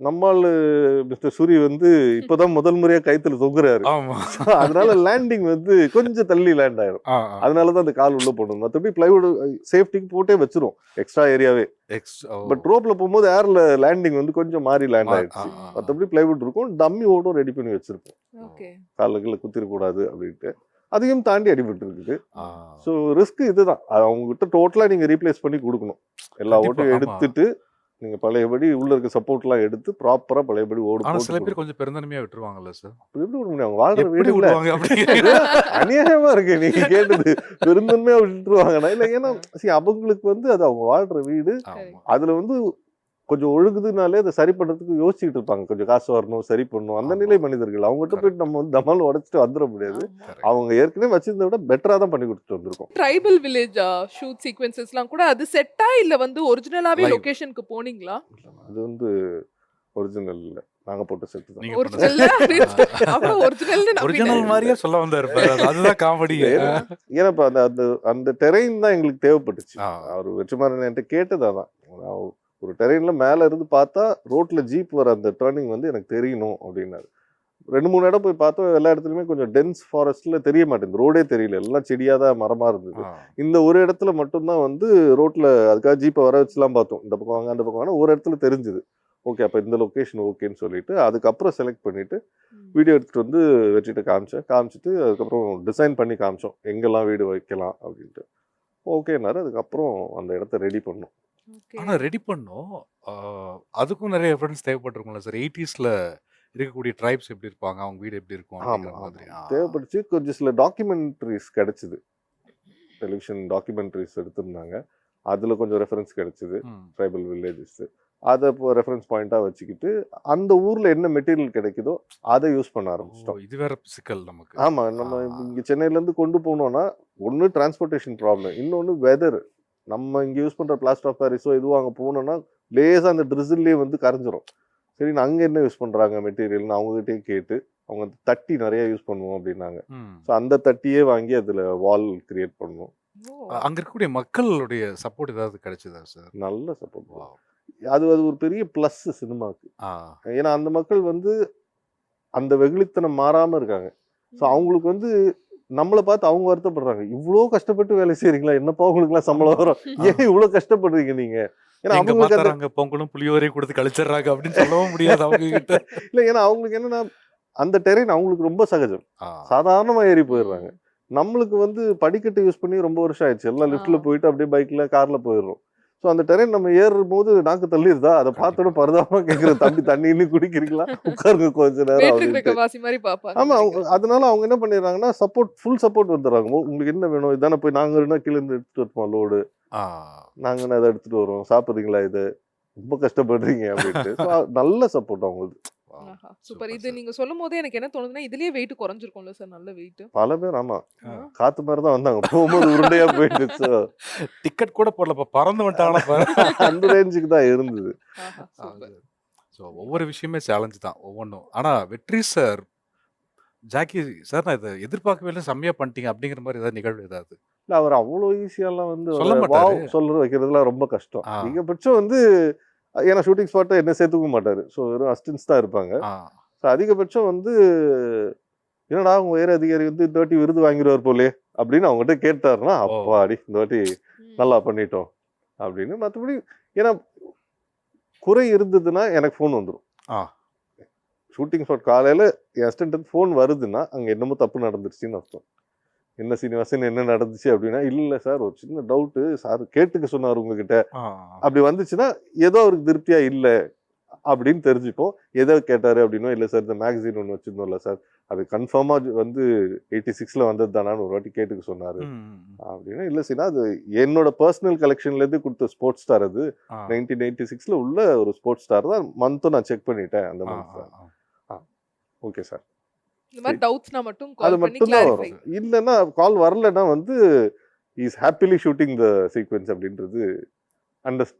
நம்மால் மிஸ்டர் சூரி வந்து இப்போதான் முதல் முறையா கைத்துல தொங்குறாரு. ஆமா. அதனால லேண்டிங் வந்து கொஞ்சம் தள்ளி லேண்ட் ஆயிரும். அதனாலதான் அந்த கால் உள்ள போடணும். மற்றபடி பிளைவுட் சேஃப்டிக்கு போட்டே வச்சிரும் எக்ஸ்ட்ரா ஏரியாவே. பட் ரோப்ல போகும்போது ஏர்ல லேண்டிங் வந்து கொஞ்சம் மாறி லேண்ட் ஆயிடுச்சு. மற்றபடி பிளைவுட் இருக்கும், டம்மி ஓடும் ரெடி பண்ணி வச்சிருப்போம். ஓகே. காலில் குத்திரக்கூடாது அப்படின்ட்டு. அதையும் தாண்டி அடிபட்டு இருக்குது. ஸோ ரிஸ்க் இதுதான். அவங்க கிட்ட டோட்டலா நீங்க ரீப்ளேஸ் பண்ணி கொடுக்கணும். எல்லா ஓட்டையும் எடுத்துட்டு நீங்க பழையபடி உள்ள இருக்க சப்போர்ட் எல்லாம் எடுத்து ப்ராப்பரா பழையபடி ஓடு. ஆனா சில பேர் கொஞ்சம் பெருந்தன்மையா விட்டுருவாங்கல்ல சார்? எப்படி விட முடியும்? அவங்க வாழ்ற எப்படி வீடு இல்ல. விடுவாங்க அப்படி? அநியாயமா இருக்கு நீங்க கேட்டது. பெருந்தன்மையா விட்டுருவாங்கன்னா இல்ல, ஏன்னா அவங்களுக்கு வந்து அது அவங்க வாழ்ற வீடு. ஆமா. அதுல வந்து கொஞ்சம் ஒழுகுதுனாலே அதை சரி பண்றதுக்கு யோசிச்சுட்டு இருப்பாங்க. கொஞ்சம் காசு வரணும், சரி பண்ணணும். அந்த நிலை மனிதர்கள். அவங்ககிட்ட போயிட்டு நம்ம வந்து தமால் உடைச்சிட்டு வந்துட முடியாது. Correct. அவங்க ஏற்கனவே வச்சிருந்த விட பெட்டரா தான் பண்ணி கொடுத்துட்டு வந்திருக்கோம். ட்ரைபல் வில்லேஜ் ஷூட் சீக்வென்சஸ்லாம் கூட அது செட்டா இல்ல வந்து ஒரிஜினலாவே Live. லொகேஷனுக்கு போனீங்களா? அது வந்து ஒரிஜினல் இல்ல, நாங்க போட்ட செட் தான். நீங்க பண்ண ஒரிஜினல் அப்ப ஒரிஜினல்னு ஒரிஜினல் மாதிரியே சொல்ல வந்தாரு பாரு. அதுதான் காமெடி. ஏன்னா இப்ப அந்த அந்த அந்த டெரெயின் தான் எங்களுக்கு தேவைப்பட்டுச்சு. அவர் வெற்றிமாறன் என்கிட்ட கேட்டது அதான். ஒரு டெரெயின்ல மேல இருந்து பார்த்தா ரோட்ல ஜீப் வர அந்த டர்னிங் வந்து எனக்கு தெரியணும் அப்படின்னாரு. 2-3 இடம் போய் பார்த்தோம். எல்லா இடத்துலயுமே கொஞ்சம் டென்ஸ் ஃபாரஸ்ட்ல தெரிய மாட்டேங்குது. ரோடே தெரியல, எல்லாம் செடியா தான் மரமா இருந்தது. இந்த ஒரு இடத்துல மட்டும்தான் வந்து ரோட்ல அதுக்காக ஜீப்பை வர வச்சுலாம் பார்த்தோம். இந்த பக்கம் வாங்க அந்த பக்கம் வாங்க, ஒரு இடத்துல தெரிஞ்சுது. ஓகே, அப்ப இந்த லொகேஷன் ஓகேன்னு சொல்லிட்டு அதுக்கப்புறம் செலக்ட் பண்ணிட்டு வீடியோ எடுத்துட்டு வந்து வச்சுட்டு காமிச்சிட்டு அதுக்கப்புறம் டிசைன் பண்ணி காமிச்சோம் எங்கெல்லாம் வீடு வைக்கலாம் அப்படின்ட்டு. ஓகேனாரு. அதுக்கப்புறம் அந்த இடத்த ரெடி பண்ணோம். ஆனா ரெடி பண்ணோம். அதுக்கும் நிறைய ரெஃபரன்ஸ் தேவைப்பட்டிருக்கும்ல சார்? 80ஸ்ல இருக்கக்கூடிய ட்ரைப்ஸ் எப்படி இருப்பாங்க, அவங்க வீடு எப்படி இருக்கும் ஆமா அப்படிங்கிற மாதிரி. தேவைப்பட்டுச்சு. கொஞ்சம் சில டாக்குமெண்ட்ரிஸ் கிடைச்சிது. டெலிவிஷன் டாக்குமெண்ட்ரிஸ் எடுத்திருந்தாங்க. அதுல கொஞ்சம் ரெஃபரன்ஸ் கிடைச்சிது. ட்ரைபல் வில்லேஜஸ் அதை இப்போ ரெஃபரன்ஸ் பாயிண்டா வச்சுக்கிட்டு அந்த ஊர்ல என்ன மெட்டீரியல் கிடைக்குதோ அதை யூஸ் பண்ண ஆரம்பிச்சிட்டோம். இது வேற சிக்கல் நமக்கு. ஆமா, நம்ம இங்க சென்னையில இருந்து கொண்டு போனோம்னா ஒன்னு டிரான்ஸ்போர்ட்டேஷன் ப்ராப்ளம், இன்னொன்னு வெதர். நம்ம இங்க யூஸ் பண்ற பிளாஸ்டர் ஆஃப் பாரிஸோ எதுவும் அங்க போனோம்னா லேசா அந்த ட்ரிசில்லே வந்து கரைஞ்சிரும். சரி, அங்க என்ன யூஸ் பண்றாங்க மெட்டீரியல்னு அவங்ககிட்டயே கேட்டு அவங்க தட்டி நிறைய யூஸ் பண்ணுவோம் அப்படின்னாங்க. ஸோ அந்த தட்டியே வாங்கி அதுல வால் கிரியேட் பண்ணுவோம். அங்க இருக்கக்கூடிய மக்களுடைய சப்போர்ட் ஏதாவது கிடைச்சதா சார்? நல்ல சப்போர்ட். அது அது ஒரு பெரிய பிளஸ் சினிமாவுக்கு. ஏன்னா அந்த மக்கள் வந்து அந்த வெகுளித்தனம் மாறாம இருக்காங்க. ஸோ அவங்களுக்கு வந்து நம்மளை பார்த்து அவங்க வருத்தப்படுறாங்க. இவ்வளோ கஷ்டப்பட்டு வேலை செய்யறீங்களா, என்னப்பா உங்களுக்கு எல்லாம் சம்பளம் வரும், ஏன் இவ்வளவு கஷ்டப்படுறீங்க நீங்க? ஏன்னா அவங்க பொங்கலும் புளியோரையும் கொடுத்து கழிச்சிடுறாங்க அப்படின்னு சொல்லவும் முடியாது அவங்க கிட்ட. இல்ல, ஏன்னா அவங்களுக்கு என்னன்னா அந்த டெரெயின் அவங்களுக்கு ரொம்ப சகஜம், சாதாரணமா ஏறி போயிடுறாங்க. நம்மளுக்கு வந்து படிக்கட்டு யூஸ் பண்ணி ரொம்ப வருஷம் ஆயிடுச்சு. எல்லாம் லிஃப்ட்ல போயிட்டு அப்படியே பைக்ல கார்ல போயிடுறோம். ஸோ அந்த டெரெயின் நம்ம ஏறும் போது நாக்கு தள்ளிடுதா, அதை பார்த்தோட பரிதாபமா கேட்கிற, தம்பி தண்ணி இன்னும் குடிக்கிறீங்களா, உட்காருங்க கொஞ்ச நேரம். ஆமா, அதனால அவங்க என்ன பண்ணிடுறாங்கன்னா சப்போர்ட், ஃபுல் சப்போர்ட் வந்துடுறாங்க. உங்களுக்கு என்ன வேணும், இதானே போய் நாங்க என்ன கீழே இருந்து எடுத்துட்டு இருப்போம் லோடு, நாங்க என்ன அதை எடுத்துட்டு வருவோம், சாப்பிடுறீங்களா, இது ரொம்ப கஷ்டப்படுறீங்க அப்படின்ட்டு. நல்ல சப்போர்ட் அவங்களுக்கு. சூப்பர். இது நீங்க சொல்லும் போதே எனக்கு என்ன தோணுதுன்னா இதுலயே வெயிட் குறைஞ்சிருக்கும்ல சார்? நல்ல வெயிட். பல பேர் ஆமா காத்து மாதிரி தான் வந்தாங்க, போகும்போது உருண்டையா போயிட்டு டிக்கெட் கூட போடல, பறந்து வந்துட்டாங்க. அந்த ரேஞ்சுக்கு தான் இருந்தது. ஸோ ஒவ்வொரு விஷயமே சேலஞ்சு தான் ஒவ்வொன்றும். ஆனா வெற்றி சார், ஜாக்கி சார், நான் இதை எதிர்பார்க்கவே இல்லை, செம்மையா பண்ணிட்டீங்க அப்படிங்கிற மாதிரி ஏதாவது நிகழ்வு ஏதாவது? இல்ல, அவர் அவ்வளோ ஈஸியாலாம் வந்து சொல்ல மாட்டாரு. சொல்ற வைக்கிறதுலாம் ரொம்ப கஷ்டம். அதிகபட்சம் வந்து ஏன்னா ஷூட்டிங் ஸ்பாட்டை என்ன சேர்த்துக்க மாட்டாரு. ஸோ வெறும் அசிஸ்டன்ஸ் தான் இருப்பாங்க. ஸோ அதிகபட்சம் வந்து என்னடா உங்க உயர் அதிகாரி வந்து இந்த வாட்டி விருது வாங்கிடுவார் போலே அப்படின்னு அவங்ககிட்ட கேட்டாருன்னா, அப்பாடி இந்த வாட்டி நல்லா பண்ணிட்டோம் அப்படின்னு. மற்றபடி ஏன்னா குறை இருந்ததுன்னா எனக்கு ஃபோன் வந்துடும். ஷூட்டிங் ஸ்பாட் காலையில என் அசிஸ்டன்ட் ஃபோன் வருதுன்னா அங்க என்னமோ தப்பு நடந்துருச்சுன்னு அர்த்தம். என்ன சீனிவாசன் என்ன நடந்துச்சு அப்படின்னா, இல்ல சார் ஒரு சின்ன டவுட்டு, சார் கேட்டுக்க சொன்னார் உங்ககிட்ட, அப்படி வந்துச்சுன்னா ஏதோ அவருக்கு திருப்தியா இல்ல அப்படின்னு தெரிஞ்சுப்போம். ஏதோ கேட்டாரு அப்படின்னா, இல்ல சார் இந்த மேகசின் ஒன்று வச்சிருந்தோம்ல சார், அது கன்ஃபார்மா வந்து 86ல வந்தது தானான்னு ஒரு வாட்டி கேட்டுக்க சொன்னாரு அப்படின்னா, இல்ல சீனா அது என்னோட பர்சனல் கலெக்ஷன்ல இருந்து கொடுத்த ஸ்போர்ட்ஸ் ஸ்டார், அது 1986ல உள்ள ஒரு ஸ்போர்ட்ஸ் ஸ்டார் தான், மந்த்தும் நான் செக் பண்ணிட்டேன் அந்த மந்த். ஓகே சார் இந்த மாதிரி டவுட்ஸ்னா மட்டும் அது கால் பண்ணி மட்டும்தான் கிளாரிஃபை. வரும். இல்லைன்னா கால் வரலன்னா வந்து is happily shooting the sequence அப்படின்றது அண்டர்.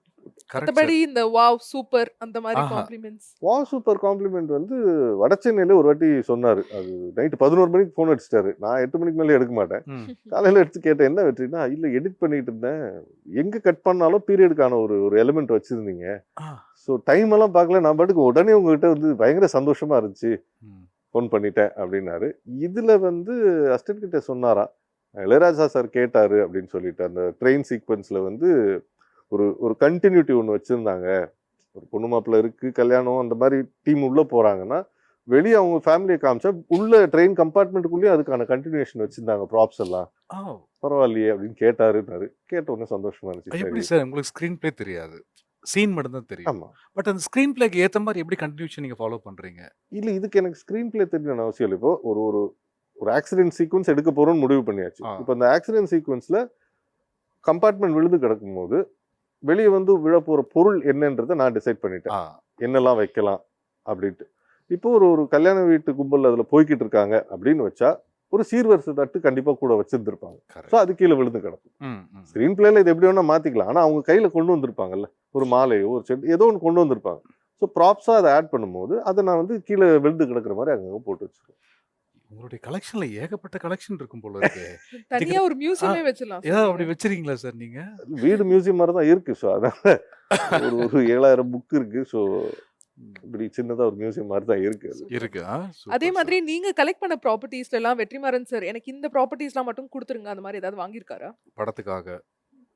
கரெக்ட் மத்தபடி சார். இந்த வாவ் சூப்பர் அந்த மாதிரி ஆஹா. காம்ப்ளிமெண்ட்ஸ். வா சூப்பர் காம்ப்ளிமெண்ட் வந்து வட சென்னையில ஒரு வாட்டி சொன்னாரு. அது நைட்டு 11 மணிக்கு ஃபோன் அடிச்சிட்டாரு. நான் 8 மணிக்கு மேலே எடுக்க மாட்டேன். ம். காலையில எடுத்து கேட்டேன், என்ன வெற்றினா, இல்ல எடிட் பண்ணிட்டு இருந்தேன். எங்க கட் பண்ணாலும் பீரியடுக்கான ஒரு ஒரு எலிமெண்ட் வச்சிருந்தீங்க. ஆ. ஸோ டைம் எல்லாம் பார்க்கல. நான் பாட்டுக்கு உடனே உங்ககிட்ட வந்து பயங்கர சந்தோஷமா இருந்துச்சு. ம். ஃபோன் பண்ணிட்டேன் அப்படின்னாரு. இதுல வந்து அசிஸ்டன்ட் கிட்ட சொன்னாரா, இளையராஜா சார் கேட்டாரு அப்படின்னு சொல்லிட்டு அந்த ட்ரெயின் சீக்வன்ஸ்ல வந்து ஒரு ஒரு கண்டினியூட்டி ஒன்று வச்சிருந்தாங்க. ஒரு பொண்ணு மாப்பிள்ள இருக்கு, கல்யாணம், அந்த மாதிரி டீம் உள்ள போறாங்கன்னா வெளியே அவங்க ஃபேமிலியை காமிச்சா உள்ள ட்ரெயின் கம்பார்ட்மெண்ட்டுக்குள்ளேயே அதுக்கான கண்டினியூஷன் வச்சிருந்தாங்க ப்ராப்ஸ் எல்லாம். ஆ. பரவாயில்லையே அப்படின்னு கேட்டாருன்னாரு. கேட்ட உடனே சந்தோஷமா இருந்துச்சு. எப்படி சரி. சார் உங்களுக்கு ஸ்க்ரீன் பிளே தெரியாது. சீன் மட்டும் தான் தெரியும். ஆமா. பட் அந்த ஸ்க்ரீன் பிளேக்கு ஏத்த மாதிரி எப்படி கன்டினியூஷன் நீங்க ஃபாலோ பண்றீங்க? இல்ல இதுக்கு எனக்கு ஸ்கிரீன் பிளே தெரியணும்னு அவசியம் இல்லை. இப்போ ஒரு ஒரு ஒரு ஆக்சிடென்ட் சீக்வன்ஸ் எடுக்க போறோம்னு முடிவு பண்ணியாச்சு. ஆ. இப்போ அந்த ஆக்சிடென்ட் சீக்வன்ஸ்ல கம்பார்ட்மெண்ட் விழுந்து கிடக்கும் போது வெளியே வந்து விழ போற பொருள் என்னன்றதை நான் டிசைட் பண்ணிட்டேன். ஆ. என்னெல்லாம் வைக்கலாம் அப்படின்ட்டு. இப்போ ஒரு ஒரு கல்யாண வீட்டு கும்பல் அதுல போய்கிட்டு இருக்காங்க அப்படின்னு வச்சா ஒரு சீர்வரிசை தட்டு கண்டிப்பா கூட வச்சிருந்திருப்பாங்க. So correct. அது கீழே விழுந்து கிடக்கும். ம். ம். ஸ்கிரீன் பிளேல இது எப்படி வேணா மாத்திக்கலாம். ஆனா அவங்க கையில கொண்டு வந்திருப்பாங்கல்ல, ஒரு மாலையோ ஒரு செட் ஏதோ ஒன்று கொண்டு வந்திருப்பாங்க. ஸோ ப்ராப்ஸா அதை ஆட் பண்ணும்போது அதை நான் வந்து கீழே விழுந்து கிடக்குற மாதிரி அங்கங்க போட்டு வச்சிருக்கேன். உங்களுடைய கலெக்ஷன்ல ஏகப்பட்ட கலெக்ஷன் இருக்கும் போல இருக்கே. தனியா ஒரு மியூசியமே வச்சிடலாம் ஏதாவது சார் அப்படி நீங்க. வச்சிருக்கீங்களா சார் நீங்க? வீடு மியூசியம் மாதிரி தான் இருக்கு. ஸோ அதனால ஒரு ஒரு 7000 புக் இருக்கு. ஸோ இப்படி சின்னதா ஒரு மியூசியம் மாதிரி தான் இருக்கு அது. சூப்பர். இருக்கு. அதே சூப்பர் மாதிரி சார். நீங்க கலெக்ட் பண்ண ப்ராப்பர்ட்டிஸ்ல எல்லாம் வெற்றிமாறன் சார் எனக்கு இந்த ப்ராப்பர்ட்டிஸ்லாம் மட்டும் கொடுத்துருங்க அந்த மாதிரி ஏதாவது வாங்கியிருக்காரா? படத்துக்காக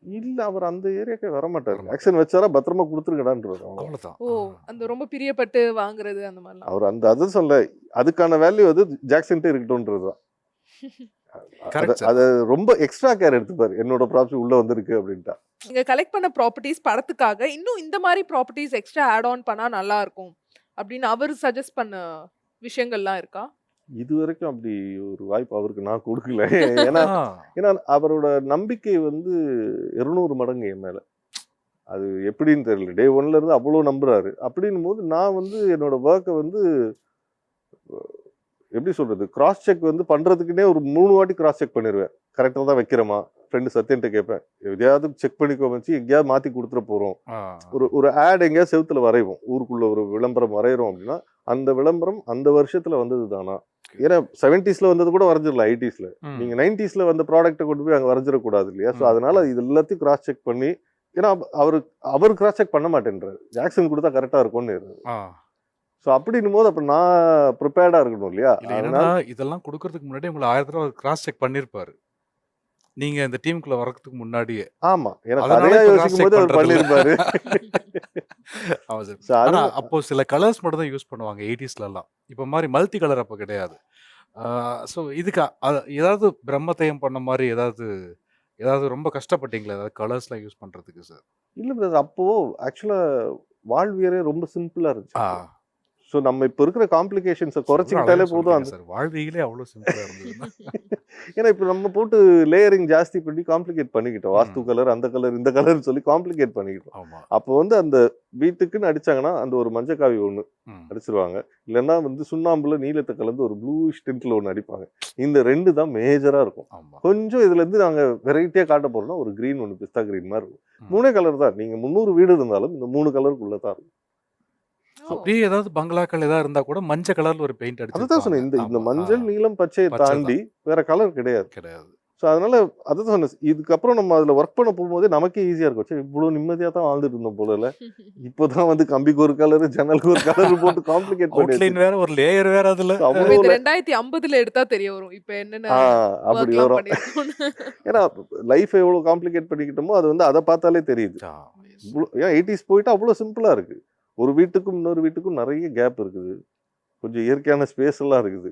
இல்ல அவர் அந்த ஏரியாக்கே வர மாட்டாரு. வரமாட்டாரு. ஆக்ஷன் வச்சாரா பத்திரமா கொடுத்துருங்கடான்றாரு. அவ்வளவுதான். அவ்வளவுதான். ஓ அந்த ரொம்ப பிரியப்பட்டு வாங்குறது அந்த மாதிரிலாம். அவர் அந்த அது சொல்ல அதுக்கான வேல்யூ அது ஜாக்சன்ட்டே இருக்கட்டும்ன்றதுதான். Correct sir. அதை ரொம்ப எக்ஸ்ட்ரா கேர் எடுத்துப்பாரு. என்னோட ப்ராப்ஸ் உள்ள வந்திருக்கு அப்படின்ட்டா. நீங்க கலெக்ட் பண்ண ப்ராப்பர்ட்டிஸ் படத்துக்காக இன்னும் இந்த மாதிரி ப்ராப்பர்ட்டிஸ் எக்ஸ்ட்ரா ஆட் ஆன் பண்ணா நல்லா இருக்கும் அப்படின்னு அவர் சஜஸ்ட் பண்ண விஷயங்கள்லாம் இருக்கா? இது வரைக்கும் அப்படி ஒரு வாய்ப்பு அவருக்கு நான் கொடுக்கல. ஏன்னா ஆ. ஏன்னா அவரோட நம்பிக்கை வந்து 200 மடங்கு என் மேல. அது எப்படின்னு தெரியல. டே ஒன்ல இருந்து அவ்வளோ நம்புறாரு. அப்படின்னும் போது நான் வந்து என்னோட ஒர்க்கை வந்து எப்படி சொல்றது, கிராஸ் செக் வந்து பண்றதுக்குன்னே ஒரு 3 வாட்டி கிராஸ் செக் பண்ணிடுவேன். கரெக்டாக தான் வைக்கிறோமா, ஃப்ரெண்டு சத்யன்ட்ட கேட்பேன், எதையாவது செக் பண்ணிக்கோ வச்சு எங்கேயாவது மாற்றி கொடுத்துட போகிறோம். ஆ. ஒரு ஒரு ஆட் எங்கேயாவது செவுத்துல வரைவோம், ஊருக்குள்ள ஒரு விளம்பரம் வரைகிறோம் அப்படின்னா அந்த விளம்பரம் அந்த வருஷத்துல வந்தது தானா? ஏன்னா 70ஸ்ல வந்தது கூட வரைஞ்சிடலாம், 80ஸ்ல. ம். நீங்க 90ஸ்ல வந்த ப்ராடக்ட்டை கொண்டு போய் அங்கே வரைஞ்சிடக்கூடாது இல்லையா? ஸோ ம். அதனால இது எல்லாத்தையும் கிராஸ் செக் பண்ணி, ஏன்னா அவர் கிராஸ் செக் பண்ண மாட்டேன்றாரு. ஜாக்சன் கொடுத்தா கரெக்டாக இருக்கும்னு. ஆ. ஸோ அப்படின்னும் போது அப்போ நான் ப்ரிப்பேர்டாக இருக்கணும் இல்லையா? இல்ல என்னன்னா அதனால இதெல்லாம் கொடுக்கறதுக்கு முன்னாடி உங்களை 1000 தடவை கிராஸ் செக் பண்ணிருப்பாரு. நீங்க இந்த டீமுக்குள்ள வரதுக்கு முன்னாடியே. ஆமா, ஏன்னா அதனால கதையா இப்ப கிராஸ் யோசிக்கும் செக் போது அவர் பண்றது இல்ல. பண்ணியிருப்பாரு. ஆமா சார். ஸோ ஆனா அது அப்போ சில கலர்ஸ் மட்டும் தான் யூஸ் பண்ணுவாங்க 80ஸ்ல எல்லாம். இப்ப மாதிரி மல்டி கலர் அப்ப கிடையாது. ஸோ இதுக்கு ஏதாவது பிரம்மதயம் பண்ண மாதிரி ஏதாவது ஏதாவது ரொம்ப கஷ்டப்பட்டீங்களா? ஏதாவது கலர்ஸ்லாம் யூஸ் பண்றதுக்கு சார்? இல்ல பிரதர், அப்போ ஆக்சுவலா வாழ்வியலே ரொம்ப சிம்பிளா இருந்துச்சு. ஆ. ஸோ நம்ம இப்போ இருக்கிற காம்ப்ளிகேஷன்ஸை ரொம்ப குறைச்சிக்கிட்டாலே அழகா போதும். சொல்றீங்க அந்த சார். வாழ்வியலே அவ்வளவு சிம்பிளா இருந்ததுன்னா. ஏன்னா இப்போ நம்ம போட்டு லேயரிங் ஜாஸ்தி பண்ணி காம்ப்ளிகேட் பண்ணிக்கிட்டோம். வாஸ்து ம். கலர், அந்த கலர், இந்த கலர்னு சொல்லி காம்ப்ளிகேட் பண்ணிக்கிட்டோம். ஆமா. அப்போ வந்து அந்த வீட்டுக்குன்னு அடிச்சாங்கன்னா அந்த ஒரு மஞ்சக்காவி ஒன்று ம். அடிச்சிருவாங்க. இல்லைன்னா வந்து சுண்ணாம்புல நீலத்தை கலந்து ஒரு ப்ளூஷ் டின்ட்ல ஒன்று அடிப்பாங்க. இந்த 2 தான் மேஜரா இருக்கும். ஆமா. கொஞ்சம் இதுல இருந்து நாங்க வெரைட்டியா காட்ட போறோம்னா ஒரு கிரீன் ஒன்று, பிஸ்தா கிரீன் மாதிரி இருக்கும். ம். 3 கலர் தான். நீங்க 300 வீடு இருந்தாலும் இந்த 3 கலருக்குள்ள தான் இருக்கும். ஓ அப்படியே ஏதாவது பங்களாக்கள் ஏதாவது இருந்தா கூட மஞ்சள் கலர்ல ஒரு பெயிண்ட் அதுதான் அடிச்சிருப்பாங்க. சொன்னேன். இந்த இந்த ஆமா. மஞ்சள், நீலம், பச்சையை பச்சை தாண்டி தான். வேற கலர் கிடையாது. கிடையாது. ஸோ அதனால அதுதான் சொன்னேன். இதுக்கப்புறம் நம்ம அதுல ஒர்க் பண்ண போகும்போது நமக்கே ஈஸியா இருக்கும். சரி, இவ்வளவு நிம்மதியா தான் வாழ்ந்துட்டு இருந்தோம் போல இல்ல. இப்போதான் வந்து கம்பிக்கு ஒரு கலர், ஜன்னலுக்கு ஒரு கலர் போட்டு காம்ப்ளிகேட் பண்ணி அவுட்லைன் வச்சிருக்கோம். வேற ஒரு லேயர் வேற அதுல. So இப்ப அவ்வளோ இது 2050ல எடுத்தா தெரிய வரும் இப்ப என்னென்ன அப்படி ஒர்க்லாம் வரும். பண்ணிருக்கோம்னு. ஏன்னா லைஃப் எவ்வளவு காம்ப்ளிகேட் பண்ணிக்கிட்டோமோ அது வந்து அதை பார்த்தாலே தெரியுது. ஆ, yes. ஏன் 80s போயிட்டு அவ்வளோ சிம்பிளா இருக்கு. ஒரு வீட்டுக்கும் இன்னொரு வீட்டுக்கும் நிறைய கேப் இருக்குது. கொஞ்சம் இயற்கையான ஸ்பேஸ் எல்லாம் இருக்குது.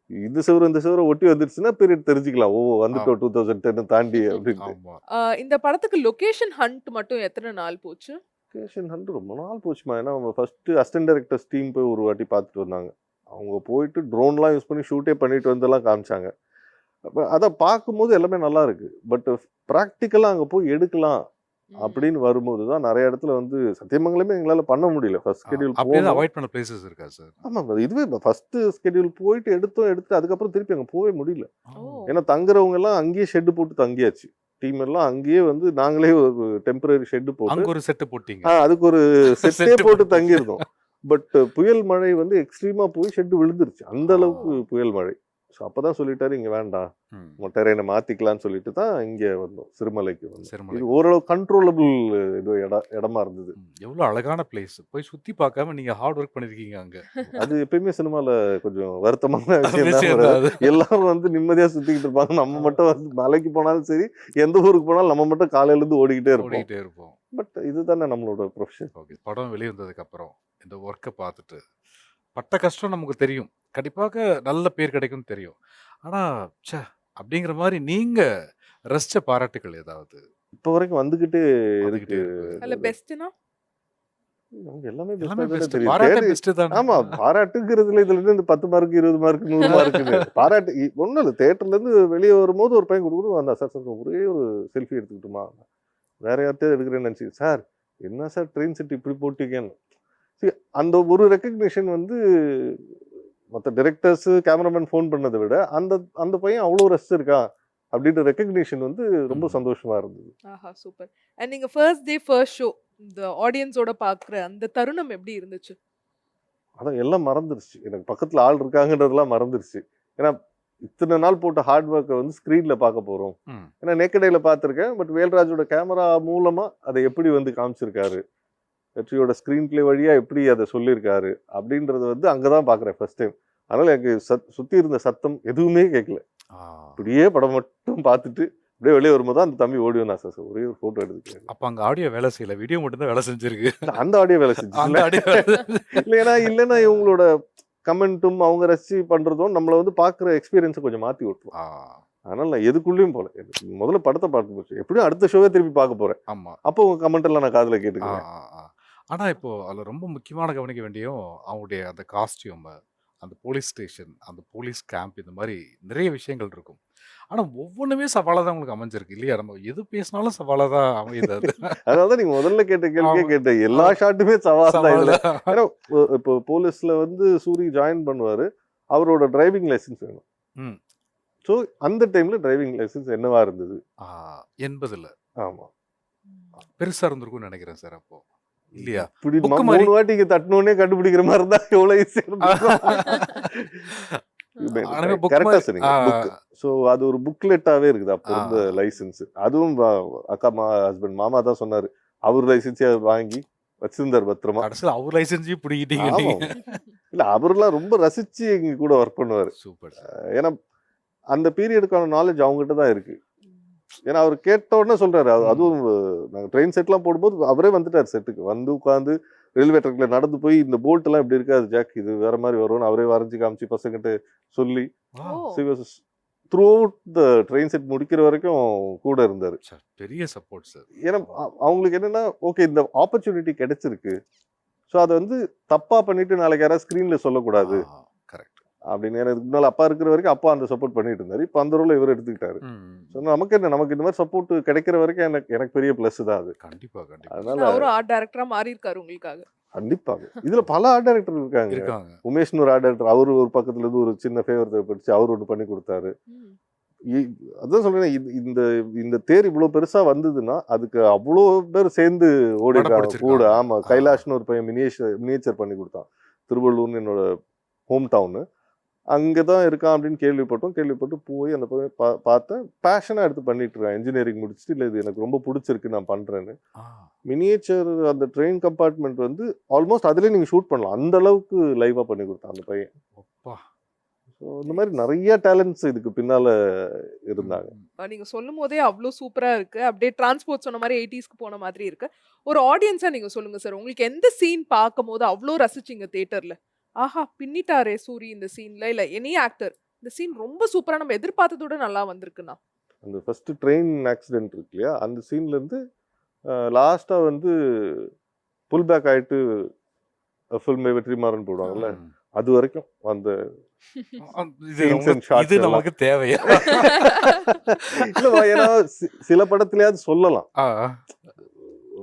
இந்த செவரை ஒட்டி வந்துருச்சுன்னா பீரியட் தெரிஞ்சுக்கலாம். ஓ வந்துட்டோம் 2010 தாண்டி அப்படின்ட்டு. ஆமா. இந்த படத்துக்கு லொகேஷன் ஹண்ட் மட்டும் எத்தனை நாள் போச்சு? லொகேஷன் ஹண்ட் ரொம்ப நாள் போச்சுமா. ஏன்னா அவங்க ஃபர்ஸ்ட் அசிஸ்டன்ட் டைரக்டர்ஸ் டீம் போய் ஒரு வாட்டி பார்த்துட்டு வந்தாங்க. அவங்க போயிட்டு ட்ரோன்லாம் யூஸ் பண்ணி ஷூட்டே பண்ணிட்டு வந்தெல்லாம் காமிச்சாங்க. அப்போ அதை பார்க்கும்போது எல்லாமே நல்லா இருக்கு. பட் ப்ராக்டிக்கலாக அங்கே போய் எடுக்கலாம் அப்படின்னு வரும்போது தான் நிறைய இடத்துல வந்து சத்தியமங்கலமே எங்களால பண்ண முடியல. ஃபர்ஸ்ட் ஸ்கெடியூல் அப்படியே போனோம். அவாய்ட் பண்ண பிளேசஸ் இருக்கா சார்? ஆமா, இதுவே ஃபர்ஸ்ட் ஸ்கெடியூல் போயிட்டு எடுத்துட்டு அதுக்கப்புறம் திருப்பி அங்க போகவே முடியல. ஓ ஏன்னா தங்குறவங்க எல்லாம் அங்கேயே ஷெட் போட்டு தங்கியாச்சு. டீம் எல்லாம் அங்கேயே வந்து நாங்களே ஒரு டெம்பரரி ஷெட் போட்டு அங்க ஒரு செட்டு போட்டீங்க. அதுக்கு ஒரு செட்டே Set போட்டு போட்டு. தங்கியிருந்தோம். பட் புயல் மழை வந்து எக்ஸ்ட்ரீமா போய் ஷெட் விழுந்துருச்சு. அந்த அளவுக்கு புயல் மழை. ஸோ அப்பதான் சொல்லிட்டாரு இங்க வேண்டாம், ம். டெரெயினை மாத்திக்கலாம்னு சொல்லிட்டு தான் இங்க வந்தோம், சிறுமலைக்கு வந்தோம். சிறுமலை. இது ஓரளவு கண்ட்ரோலபிள் இது இடமா இருந்தது. எவ்வளவு அழகான பிளேஸ். போய் சுத்தி பார்க்காம நீங்க ஹார்ட் ஒர்க் பண்ணிருக்கீங்க அங்க. அது எப்பயுமே சினிமால கொஞ்சம் வருத்தமான விஷயம் விஷயம் தான். தான் அது. எல்லாரும் வந்து நிம்மதியா சுத்திக்கிட்டு இருப்பாங்க, நம்ம மட்டும் வந்து மலைக்கு போனாலும் சரி எந்த ஊருக்கு போனாலும் நம்ம மட்டும் காலையில இருந்து ஓடிக்கிட்டே இருப்போம். ஓடிக்கிட்டே இருப்போம். பட் இதுதானே நம்மளோட ப்ரொஃபஷன். ஓகே. படம் வெளிவந்ததுக்கு அப்புறம் இந்த ஒர்க்கை பார்த்துட்டு பட்ட கஷ்டம் நமக்கு தெரியும். கண்டிப்பாக நல்ல பேர் கிடைக்கும்னு தெரியும். ஆனா ச்சே அப்படிங்கிற மாதிரி நீங்க ரசிச்ச பாராட்டுகள் ஏதாவது இப்ப வரைக்கும் வந்துகிட்டே வந்துகிட்டே இருக்கு. இருக்கு. அல்ல பெஸ்ட்னா அவங்க எல்லாமே எல்லாமே பெஸ்டா பெஸ்ட். தெரியும். பாராட்ட தேடி- பெஸ்ட் தான். ஆமா, பாராட்டுங்கிறதுல இதுல இருந்து இந்த 10 மார்க் 20 மார்க் 100 மார்க்குன்னு பாராட்டு ஒண்ணும் இல்ல. தியேட்டர்ல இருந்து வெளியே வரும்போது ஒரு பையன் கொடுக்கணும் வந்தா, சார் சார் ஒரே ஒரு செல்ஃபி எடுத்துக்கிட்டுமா, வேற யார்கிட்டயும் எடுக்கிறேன்னு நினைச்சு, சார் என்ன சார் ட்ரெயின் செட் இப்படி போட்டீங்கன்னு. See, அந்த ஒரு ரெக்கக்னிஷன் வந்து மற்ற டைரக்டர்ஸ் கேமராமேன் ஃபோன் பண்ணதை விட அந்த அந்த பையன் அவ்வளோ ரசிச்சிருக்கான் அப்படின்ற ரெக்கக்னிஷன் வந்து ரொம்ப சந்தோஷமா இருந்தது. ஆஹா சூப்பர். அண்ட் நீங்க ஃபர்ஸ்ட் டே ஃபர்ஸ்ட் ஷோ இந்த ஆடியன்ஸோட பாக்குற அந்த தருணம் எப்படி இருந்துச்சு? அதான் எல்லாம் மறந்துருச்சு, எனக்கு பக்கத்துல ஆள் இருக்காங்கன்றதெல்லாம் மறந்துருச்சு. ஏன்னா இத்தனை நாள் போட்ட ஹார்ட் ஒர்க்கை வந்து ஸ்க்ரீன்ல பார்க்க போறோம். ம். ஏன்னா நேக்கடையில பார்த்துருக்கேன், பட் வேல்ராஜோட கேமரா மூலமா அதை எப்படி வந்து காமிச்சிருக்காரு, வெற்றியோட ஸ்க்ரீன் பிளே வழியா எப்படி அதை சொல்லியிருக்காரு அப்படின்றத வந்து அங்கதான் பாக்குறேன் ஃபர்ஸ்ட் டைம். அதனால எனக்கு சுத்தி இருந்த சத்தம் எதுவுமே கேட்கல. ஆ. அப்படியே படம் மட்டும் பார்த்துட்டு அப்படியே வெளியே வரும்போது அந்த தம்பி ஓடி வந்தா, சார் ஒரே ஒரு போட்டோ எடுத்துக்கிறேன். அப்ப அங்க ஆடியோ வேலை செய்யல, வீடியோ மட்டும் தான் வேலை செஞ்சிருக்கு. அந்த ஆடியோ வேலை அந்த செஞ்சு ஆடியோ இல்லைன்னா இவங்களோட கமெண்ட்டும் அவங்க ரசிச்சு பண்றதும் நம்மள வந்து பாக்குற எக்ஸ்பீரியன்ஸை கொஞ்சம் மாத்தி விட்டுரும். அதனால நான் எதுக்குள்ளேயும் போல, எனக்கு முதல்ல படத்தை பார்க்க போச்சு, எப்படியும் அடுத்த ஷோவே திருப்பி பார்க்க போறேன். ஆமா. அப்போ உங்க கமெண்ட் எல்லாம் நான் காதுல ஆ, கேட்டுக்கிறேன். ஆ, ஆ. ஆனா இப்போ அதுல ரொம்ப முக்கியமான கவனிக்க வேண்டியும் அவங்களுடைய அந்த காஸ்டியூம், அந்த போலீஸ் ஸ்டேஷன், அந்த போலீஸ் கேம்ப், இந்த மாதிரி நிறைய விஷயங்கள் இருக்கும். ஆனா ஒவ்வொன்றுமே சவாலா தான் உங்களுக்கு அமைஞ்சிருக்கு இல்லையா? நம்ம எது பேசினாலும் சவாலா தான் அமையுது அது. அதாவது நீங்க முதல்ல கேட்ட கேள்வியே ஆமா. கேட்ட எல்லா ஷாட்டுமே சவால் தான் சவால் இதுல. தான். ஏன்னா இப்போ போலீஸ்ல வந்து சூரி ஜாயின் பண்ணுவாரு, அவரோட டிரைவிங் லைசன்ஸ் வேணும். ம். ஸோ அந்த டைம்ல டிரைவிங் லைசன்ஸ் என்னவா இருந்தது? 80ல ஆமா, பெருசா இருந்திருக்கும்னு நினைக்கிறேன் சார் அப்போ. இல்லையா? இப்படி Book மாதிரி. 3 வாட்டி இங்க தட்டணுன்னே கண்டுபிடிக்கிற மாதிரி இருந்தா எவ்வளவு ஈஸியா ஆனா book கரெக்டா மாதிரி. சொன்னீங்க. புக். ஸோ அது ஒரு புக்லெட்டாவே இருக்குது அப்போ இருந்த லைசன்ஸ். அதுவும் அக்கா ஹஸ்பண்ட் மாமா தான் சொன்னாரு, அவர் லைசன்ஸே வாங்கி வச்சிருந்தார் பத்திரமா. கடைசியில் அவர் லைசன்ஸையும் பிடிக்கிட்டீங்க ஆமா. நீங்க. இல்ல அவர்லாம் ரொம்ப ரசிச்சு எங்க கூட ஒர்க் பண்ணுவாரு. சூப்பர். ஏன்னா அந்த பீரியடுக்கான நாலேஜ் அவங்ககிட்ட தான் இருக்கு. ஏன்னா அவர் கேட்ட உடனே சொல்றாரு, அதுவும் நாங்க ட்ரெயின் செட்லாம் போடும்போது அவரே வந்துட்டார் செட்டுக்கு, வந்து உட்காந்து ரயில்வே ட்ராக்ல நடந்து போய் இந்த போல்ட் எல்லாம் இப்படி இருக்காது ஜாக், இது வேற மாதிரி வரும்னு அவரே வரைஞ்சு காமிச்சு பசங்கிட்ட சொல்லி through out the train set முடிக்கிற வரைக்கும் கூட இருந்தாரு. பெரிய சப்போர்ட் சார். ஏன்னா அவங்களுக்கு என்னன்னா, ஓகே இந்த ஆப்பர்ச்சுனிட்டி கிடைச்சிருக்கு, ஸோ அதை வந்து தப்பா பண்ணிட்டு நாளைக்கு யாராவது ஸ்க்ரீன்ல சொல்லக்கூடாது கரெக்ட் அப்படின்னு. எனக்கு முன்னாள் அப்பா இருக்கிற வரைக்கும் அப்பா அந்த சப்போர்ட் பண்ணிட்டு இருந்தாரு, இப்போ அந்த ரோல இவர் எடுத்துக்கிட்டாரு. ஸோ நமக்கு என்ன, நமக்கு இந்த மாதிரி சப்போர்ட் கிடைக்கிற வரைக்கும் எனக்கு பெரிய பிளஸ் தான் அது. கண்டிப்பா கண்டிப்பா அதனால அவரும் ஆர்ட் டைரக்டரா மாறி இருக்காரு உங்களுக்காக. கண்டிப்பாக இதுல பல ஆர்ட் டைரக்டர் இருக்காங்க. இருக்காங்க. உமேஷ்னு ஒரு ஆர்ட் டைரக்டர், அவரு ஒரு பக்கத்துல இருந்து ஒரு சின்ன ஃபேவர் தேவைப்படுச்சு, அவர் ஒன்று பண்ணி கொடுத்தாரு. அதான் சொல்றேன், இந்த இந்த தேர் இவ்வளவு பெருசா வந்ததுன்னா அதுக்கு அவ்வளோ பேர் சேர்ந்து ஓடி இருக்காங்க கூட. ஆமா, கைலாஷ்னு ஒரு பையன் மினியேச்சர் பண்ணி கொடுத்தான், திருவள்ளூர்னு என்னோட ஹோம் டவுனு, அங்கதான் இருக்கான் அப்படின்னு கேள்விப்பட்டு போய் அந்த பையன் பார்த்தேன், பேஷனா எடுத்து பண்ணிட்டு இருக்கான், இன்ஜினியரிங் முடிச்சுட்டு, இல்லை இது எனக்கு ரொம்ப பிடிச்சிருக்கு நான் பண்றேன்னு. மினியேச்சர் அந்த ட்ரெயின் கம்பார்ட்மெண்ட் வந்து ஆல்மோஸ்ட் அதுலயே நீங்க ஷூட் பண்ணலாம், அந்த அளவுக்கு லைவா பண்ணி கொடுத்தான் அந்த பையன். ஸோ இந்த மாதிரி நிறைய டேலண்ட்ஸ் இதுக்கு பின்னால இருந்தாங்க. நீங்க சொல்லும் போதே அவ்வளோ சூப்பரா இருக்கு, அப்படியே டிரான்ஸ்போர்ட் சொன்ன மாதிரி 80ஸ்க்கு போன மாதிரி இருக்கு. ஒரு ஆடியன்ஸா நீங்க சொல்லுங்க சார், உங்களுக்கு எந்த சீன் பார்க்கும் போது அவ்வளோ ரசிச்சிங்க தியேட்டர்ல? ஆஹா பின்னிட்டாரே சூரி இந்த சீன்ல, இல்ல எனி ஆக்டர் இந்த சீன் ரொம்ப சூப்பரா நம்ம எதிர்பார்த்ததோட நல்லா வந்திருக்குண்ணா. அந்த ஃபர்ஸ்ட் ட்ரெயின் ஆக்சிடென்ட் இருக்கு இல்லையா, அந்த சீன்ல இருந்து லாஸ்டா வந்து புல் பேக் ஆயிட்டு ஃபில்ம் வெற்றிமாறன் போடுவாங்கல்ல, அது வரைக்கும் அந்த இது நமக்கு தேவையா? இல்ல, ஏன்னா சில படத்துலயாவது சொல்லலாம்,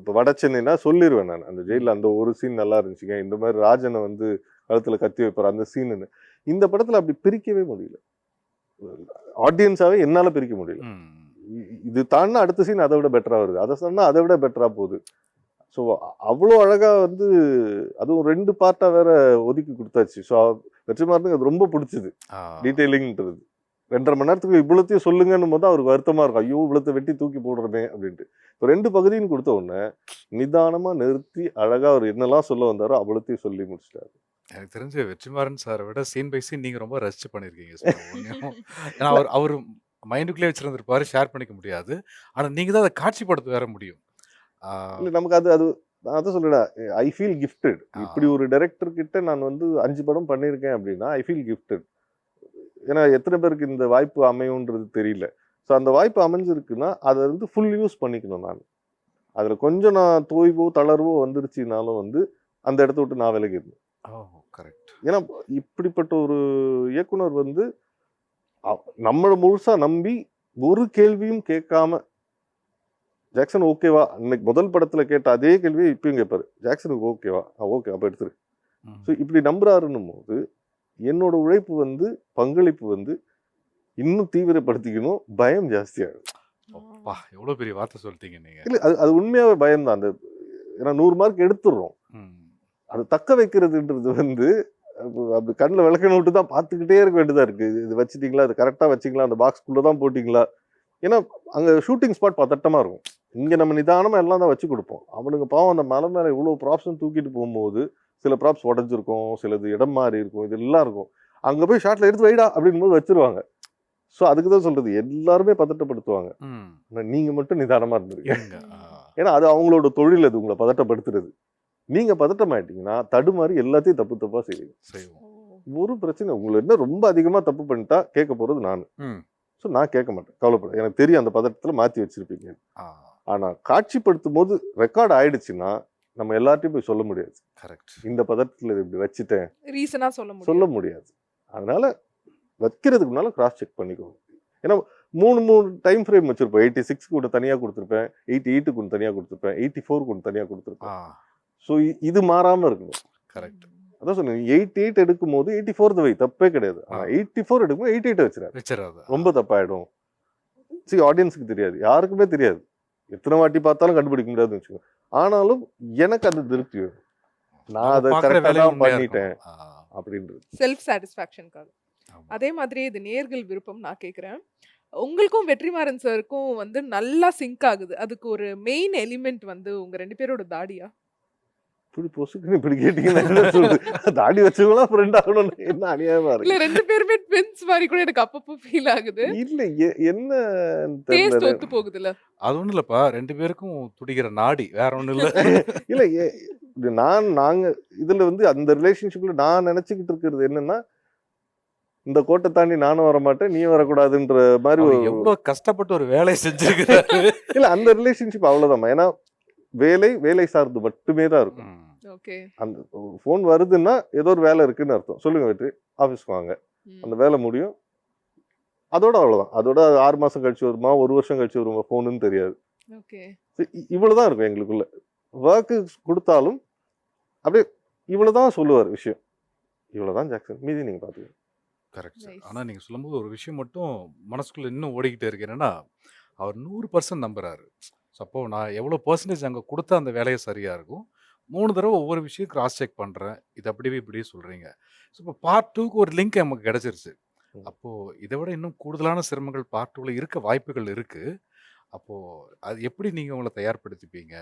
இப்போ வட சென்னைனா சொல்லிடுவேன் நான், அந்த ஜெயிலில் அந்த ஒரு சீன் நல்லா இருந்துச்சுங்க, இந்த மாதிரி ராஜனை வந்து கழுத்துல கத்தி வைப்பார் அந்த சீனுன்னு. இந்த படத்துல அப்படி பிரிக்கவே முடியல, ஆடியன்ஸாவே என்னால பிரிக்க முடியல. இது தாண்டா அடுத்த சீன் அதை விட பெட்டரா வருது, அதை சொன்னா அதை விட பெட்டரா போகுது. ஸோ அவ்வளோ அழகா வந்து அதுவும் 2 பார்ட்டா வேற ஒதுக்கி கொடுத்தாச்சு. ஸோ வெற்றிமாறனுக்கு அது ரொம்ப பிடிச்சது டீட்டெயிலிங்ன்றது. 2.5 மணி நேரத்துக்கு இவ்வளோத்தையும் சொல்லுங்கன்னும் போது அவருக்கு வருத்தமா இருக்கும், ஐயோ இவ்வளோத்தை வெட்டி தூக்கி போடுறமே அப்படின்ட்டு. இப்போ 2 பகுதின்னு கொடுத்த உடனே நிதானமா நிறுத்தி அழகா அவர் என்னெல்லாம் சொல்ல வந்தாரோ அவ்வளோத்தையும் சொல்லி முடிச்சிட்டாரு. எனக்கு தெரிஞ்சு வெற்றிமாறன் சாரை விட சீன் பை சீன் நீங்க ரொம்ப ரசிச்சு பண்ணியிருக்கீங்க சார். ஏன்னா அவர் மைண்டுக்குள்ளே வச்சிருந்திருப்பாரு, ஷேர் பண்ணிக்க முடியாது. ஆனா நீங்க தான் அதை காட்சிப்படுத்த வேற முடியும். இல்லை நமக்கு அது நான் அதை சொல்றேன், ஐ ஃபீல் கிஃப்டட். இப்படி ஒரு டைரக்டர் கிட்ட நான் வந்து 5 படம் பண்ணியிருக்கேன் அப்படின்னா ஐ ஃபீல் கிஃப்டட். ஏன்னா எத்தனை பேருக்கு இந்த வாய்ப்பு அமையும்ன்றது தெரியல. ஸோ அந்த வாய்ப்பு அமைஞ்சிருக்குன்னா அதை வந்து ஃபுல் யூஸ் பண்ணிக்கணும். நான் அதில் கொஞ்சம் நான் தோய்வோ தளர்வோ வந்துருச்சுனாலும் வந்து அந்த இடத்த விட்டு நான் விலகிடணும். கரெக்ட். ஏன்னா இப்படிப்பட்ட ஒரு இயக்குனர் வந்து நம்மளை முழுசா நம்பி ஒரு கேள்வியும் கேட்காம, ஜாக்சன் ஓகேவா, இன்னைக்கு முதல் படத்துல கேட்ட அதே கேள்வியை இப்பயும் கேட்பாரு, ஜாக்சனுக்கு ஓகேவா, ஓகே அப்ப எடுத்துரு. ஸோ இப்படி நம்புறாருன்னும் போது என்னோட உழைப்பு வந்து பங்களிப்பு வந்து இன்னும் தீவிரப்படுத்திக்கணும், பயம் ஜாஸ்தியாகும். எவ்வளவு பெரிய வார்த்தை சொல்லிட்டீங்க நீங்க. இல்ல அது உண்மையாவே பயம் தான். அந்த ஏன்னா 100 மார்க் எடுத்துடுறோம், அது தக்க வைக்கிறதுன்றது வந்து அப்படி கண்ணில் விளக்கணும் விட்டு தான் பார்த்துக்கிட்டே இருக்க வேண்டியதா இருக்கு. இது வச்சுட்டீங்களா, அது கரெக்டா வச்சிங்களா, அந்த பாக்ஸ்குள்ள தான் போட்டிங்களா. ஏன்னா அங்க ஷூட்டிங் ஸ்பாட் பதட்டமா இருக்கும், இங்க நம்ம நிதானமா எல்லாம் தான் வச்சு கொடுப்போம். அவனுக்கு பாவம் அந்த மலை மேல இவ்வளவு ப்ராப்ஸும் தூக்கிட்டு போகும்போது சில ப்ராப்ஸ் உடஞ்சிருக்கும், சிலது இடம் மாறி இருக்கும், இது எல்லாம் இருக்கும். அங்க போய் ஷாட்ல எடுத்து வைடா அப்படின் போது வச்சிருவாங்க. ஸோ அதுக்கு தான் சொல்றது, எல்லாருமே பதட்டப்படுத்துவாங்க, நீங்க மட்டும் நிதானமா இருந்திருக்கீங்க. ஏன்னா அது அவங்களோட தொழில், அது உங்களை பதட்டப்படுத்துறது. நீங்க பதட்டமாயிட்டீங்கன்னா தடுமாறி எல்லாத்தையும் தப்பு தப்பா செய்வீங்க. ஒரு பிரச்சனை, உங்களை என்ன ரொம்ப அதிகமா தப்பு பண்ணிட்டா கேட்க போறது நானு. ஸோ நான் கேட்க மாட்டேன், கவலைப்பட, எனக்கு தெரியும் அந்த பதட்டத்துல மாத்தி வச்சிருப்பீங்க. ஆனா காட்சிப்படுத்தும் போது ரெக்கார்ட் ஆயிடுச்சுன்னா நம்ம எல்லார்ட்டையும் போய் சொல்ல முடியாது, இந்த பதட்டத்துல இப்படி வச்சுட்டேன் ரீசனா சொல்ல முடியாது. அதனால வைக்கிறதுக்கு முன்னால கிராஸ் செக் பண்ணிக்கோங்க. ஏன்னா 3 டைம் ஃப்ரேம் வச்சிருப்பேன், 86 ஒன்று தனியா கொடுத்துருப்பேன், 88 ஒன்று தனியா கொடுத்துருப்பேன், 84 ஒன்று தனியா கொடுத்துருப்பேன். ஸோ இது மாறாம இருக்கணும். கரெக்ட். அதான் சொன்னேன், 88 எடுக்கும் போது 84 வை, தப்பே கிடையாது. 84 எடுக்கும்போது 88 வச்சிடாது, ரொம்ப தப்பாயிடும். சரி, ஆடியன்ஸுக்கு தெரியாது, யாருக்குமே தெரியாது, எத்தனை வாட்டி பார்த்தாலும் கண்டுபிடிக்க முடியாதுன்னு வச்சுக்கோங்க. ஆனாலும் எனக்கு அது திருப்தி வேணும், நான் அதை கரெக்டாக தான் பண்ணிட்டேன் அப்படின்றது செல்ஃப் சாட்டிஸ்ஃபேக்ஷனுக்காக. அதே மாதிரி இது நேர்கள் விருப்பம் நான் கேட்குறேன், உங்களுக்கும் வெற்றிமாறன் சாருக்கும் வந்து நல்லா சிங்க் ஆகுது, அதுக்கு ஒரு மெயின் எலிமெண்ட் வந்து உங்க 2 பேரோட தாடியா? இப்படி பொசுக்குன்னு இப்படி கேட்டீங்கன்னா என்ன சொல்றது, தாடி வச்சவங்களா ஃப்ரெண்ட் ஆகணும்னு என்ன அநியாயமா இல்ல இருக்கு. 2 பேருமே ட்வின்ஸ் மாதிரி கூட எனக்கு அப்பப்போ ஃபீல் ஆகுது. இல்ல என்ன டேஸ்ட் தெரியல. ஒத்து போகுதுல. அது ஒண்ணும் இல்லப்பா, 2 பேருக்கும் துடிக்கிற நாடி, வேற ஒண்ணும் இல்ல. இல்ல நாங்க இதுல வந்து அந்த ரிலேஷன்ஷிப்ல நான் நினைச்சுக்கிட்டு இருக்கிறது என்னன்னா, இந்த கோட்டை தாண்டி நானும் வர மாட்டேன், நீ வரக்கூடாதுன்ற மாதிரி. எவ்வளவு கஷ்டப்பட்டு ஒரு வேலையை செஞ்சிருக்காரு. இல்ல அந்த ரிலேஷன்ஷிப் அவ்வளவுதான். ஏன்னா வேலை சார்ந்து மட்டுமே தான் இருக்கும். ஓகே. அந்த ஃபோன் வருதுன்னா ஏதோ ஒரு வேலை இருக்குன்னு அர்த்தம். சொல்லுங்க வெற்றி, ஆஃபீஸ்க்கு வாங்க, அந்த வேலை முடியும், அதோட அவ்வளவுதான். அதோட 6 மாசம் கழிச்சு வருமா, 1 வருஷம் கழிச்சு வருமா, ஃபோனுன்னு தெரியாது. ஓகே. இவ்வளவுதான் இருக்கும் எங்களுக்குள்ள. ஒர்க்கு கொடுத்தாலும் அப்படியே இவ்வளவுதான் சொல்லுவார் விஷயம், இவ்வளவுதான் ஜாக்சன், மீதி நீங்க பாத்துக்கோங்க. Correct sir. ஆனா நீங்க சொல்லும்போது ஒரு விஷயம் மட்டும் மனசுக்குள்ள இன்னும் ஓடிக்கிட்டே இருக்கு, என்னன்னா அவர் 100% நம்புறாரு. அப்போ நான் எவ்வளோ பர்சன்டேஜ் அங்கே கொடுத்தா அந்த வேலையை சரியாக இருக்கும், 3 தடவை ஒவ்வொரு விஷயம் கிராஸ் செக் பண்ணுறேன், இது அப்படியே இப்படியே சொல்கிறீங்க. ஸோ இப்போ பார்ட் 2க்கு ஒரு லிங்க் நமக்கு கிடச்சிருச்சு. அப்போது இதை விட இன்னும் கூடுதலான சிரமங்கள் பார்ட் 2ல இருக்க வாய்ப்புகள் இருக்குது. அப்போது அது எப்படி நீங்கள் உங்களை தயார்படுத்திப்பீங்க?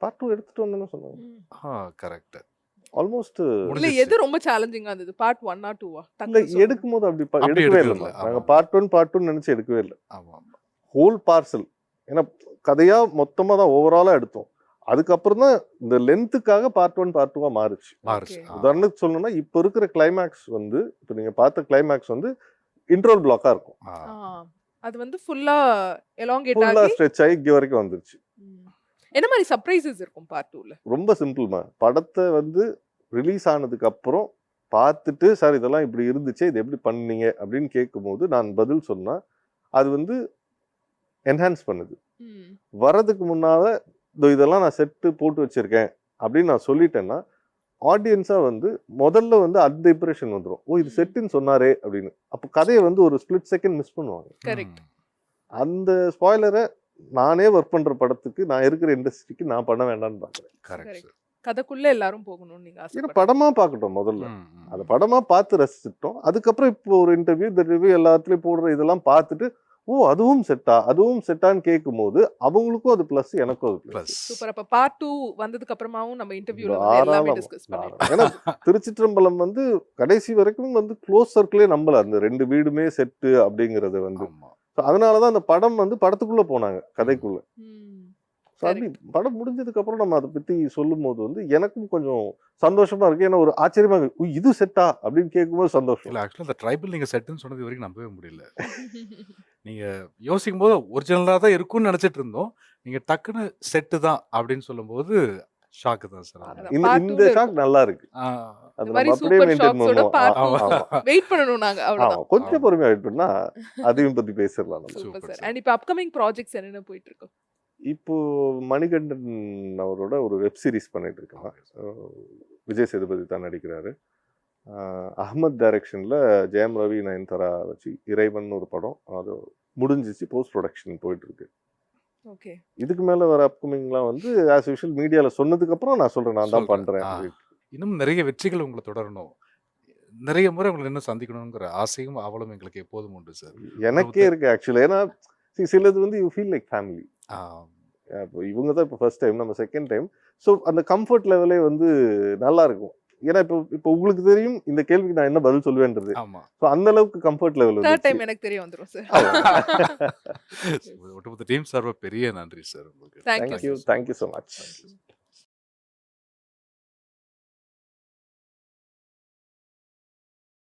பார்ட் 2 எடுத்துட்டு வந்தேன்னு சொன்னாங்க. கரெக்ட். ஆல்மோஸ்ட் இல்ல எது ரொம்ப சேலஞ்சிங்கா இருந்தது, பார்ட் 1 ஆ 2 ஆ? இல்ல எடுக்கும்போது அப்படி எடுக்கவே இல்லை. நாங்க பார்ட் 1 நினைச்சு எடுக்கவே இல்லை. ஆமாம், ஹோல் பார்சல். ஏன்னா கதையா மொத்தமா தான் ஓவராலா எடுத்தோம். அதுக்கப்புறம் தான் இந்த லென்த்துக்காக பார்ட் 1 பார்ட் 2 மாறுச்சு. உதாரணத்துக்கு சொல்லணும்னா இப்ப இருக்கிற கிளைமேக்ஸ் வந்து, இப்ப நீங்க பார்த்த கிளைமேக்ஸ் வந்து இன்ட்ரோல் பிளாக்கா இருக்கும். அது வந்து ஃபுல்லா எலாங்கேட் ஃபுல்லா ஆகி ஸ்ட்ரெச் ஆகி இங்க வரைக்கும் வந்துருச்சு. என்ன மாதிரி சர்ப்ரைசஸ் இருக்கும் பார்ட் 2ல? ரொம்ப சிம்பிள்மா, படத்தை வந்து ரிலீஸ் ஆனதுக்கு அப்புறம் பார்த்துட்டு சார் இதெல்லாம் இப்படி இருந்துச்சு, இது எப்படி பண்ணீங்க அப்படின்னு கேட்கும்போது நான் பதில் சொன்னா அது வந்து என்ஹான்ஸ் பண்ணுது. வரதுக்கு முன்னால இதோ இதெல்லாம் நான் செட்டு போட்டு வச்சிருக்கேன் அப்படின்னு நான் சொல்லிட்டேன்னா ஆடியன்ஸா வந்து முதல்ல வந்து அந்த இம்ப்ரெஷன் வந்துடும், ஓ இது செட்டுன்னு சொன்னாரே அப்படின்னு. அப்போ கதையை வந்து ஒரு ஸ்பிளிட் செகண்ட் மிஸ் பண்ணுவாங்க. கரெக்ட். அந்த ஸ்பாய்லரை நானே ஒர்க் பண்ற படத்துக்கு, நான் இருக்கிற இண்டஸ்ட்ரிக்கு நான் பண்ண வேண்டாம்னு பாக்குறேன். Correct Correct. சார். கதைக்குள்ள எல்லாரும் போகணும்னு நீங்க ஏன்னா ஆசைப்படுறீங்க. படமா பார்க்கட்டும் முதல்ல, அதை படமா பார்த்து ரசிச்சிட்டோம். அதுக்கப்புறம் இப்போ ஒரு இன்டர்வியூ இந்த ரிவ்யூ எல்லாத்துலயும் போடுற இதெல்லாம் பார்த்துட்டு, ஓ அதுவும் செட்டான்னு கேட்கும் போது அவங்களுக்கும் அது பிளஸ், எனக்கும் அது பிளஸ். Plus super. அப்ப பார்ட் 2 வந்ததுக்கு அப்புறமாவும் நம்ம இன்டர்வியூல வந்து எல்லாமே தாராளமா டிஸ்கஸ் பண்ணிடலாம். தாராளமா. ஏன்னா திருச்சிற்றம்பலம் வந்து கடைசி வரைக்கும் வந்து க்ளோஸ் சர்க்கிளே நம்பல, அந்த 2 வீடுமே செட்டு அப்படிங்கறது வந்து. ஆமா. So அதனாலதான் அந்த படம் வந்து படத்துக்குள்ள போனாங்க, கதைக்குள்ள. ம். So அப்படி Correct. படம் முடிஞ்சதுக்கு அப்புறம் நம்ம அதை பத்தி சொல்லும் போது வந்து எனக்கும் கொஞ்சம் சந்தோஷமா இருக்கு. ஏன்னா ஒரு ஆச்சரியமா இருக்கு, "உய், இது செட்டா அப்படின்னு கேட்கும்போது சந்தோஷம். இல்ல ஆக்சுவலா இந்த ட்ரைபிள் நீங்க செட்டுன்னு சொன்னது வரைக்கும் நம்பவே முடியல. நீங்க யோசிக்கும் போது ஒரிஜினலா தான் இருக்கும்னு நினைச்சிட்டு இருந்தோம். நீங்க டக்குன்னு செட்டு தான் அப்படின்னு சொல்லும்போது ஷாக்கு தான் சார். அதான் இந்த part இந்த 2ல ஷாக் நல்லா இருக்கு. அது இந்த மாதிரி நம்ம அப்படியே சூப்பர் மெயின்டைன் ஷாக்ஸோட பண்ணுவோம். பார்ட் 2 ஆமா வெயிட் பண்ணணும் நாங்க, அவ்வளவுதான். கொஞ்சம் ஆமா. பொறுமையா வெயிட் பண்ணா அதையும் பத்தி பேசிடலாம் நம்ம. Super super sir. Sir. And இப்ப அப்கமிங் ப்ராஜெக்ட்ஸ் என்னென்ன போயிட்டு இருக்கு? இப்போ மணிகண்டன் அவரோட ஒரு வெப் சீரிஸ் பண்ணிட்டு இருக்காங்க. விஜய் சேதுபதி தான் நடிக்கிறாரு. அஹ்மத் டைரக்ஷன்ல ஜெயம் ரவி, நயன்தாரா வச்சு இறைவன் ஒரு படம், அது முடிஞ்சிச்சு, போஸ்ட் ப்ரொடக்ஷன் போயிட்டு இருக்கு. ஓகே. இதுக்கு மேல வர அப்கமிங்லாம் வந்து ஆஸ் யூஷுவல் மீடியால சொன்னதுக்கு அப்புறம் நான் சொல்றேன், நான் தான் சொல்றேன். பண்றேன் ஆ. அப்படின்னு. இன்னும் நிறைய வெற்றிகள் உங்களை தொடரணும். நிறைய முறை உங்களை இன்னும் சந்திக்கணுங்கிற ஆசையும் அவளும் எங்களுக்கு எப்போதும் உண்டு சார். எனக்கே இருக்கு ஆக்சுவலா. ஏன்னா சிலது வந்து யூ ஃபீல் லைக் ஃபேமிலி. ஆ, இப்போ இவங்க தான் இப்போ ஃபர்ஸ்ட் டைம், நம்ம செகண்ட் டைம். ஸோ அந்த கம்ஃபர்ட் லெவலே வந்து நல்லா இருக்கும். ஏன்னா இப்போ இப்போ உங்களுக்கு தெரியும் இந்த கேள்விக்கு நான் என்ன பதில் சொல்லுவேன்றது. ஆமா. ஸோ அந்த அளவுக்கு கம்ஃபர்ட் லெவல் தேர்ட் வந்து டைம் எனக்கு தெரிய வந்துரும் சார். ஒட்டுமொத்த டீம் சார்பா பெரிய நன்றி சார் உங்களுக்கு. Thank you. Thank you so much. Thank you.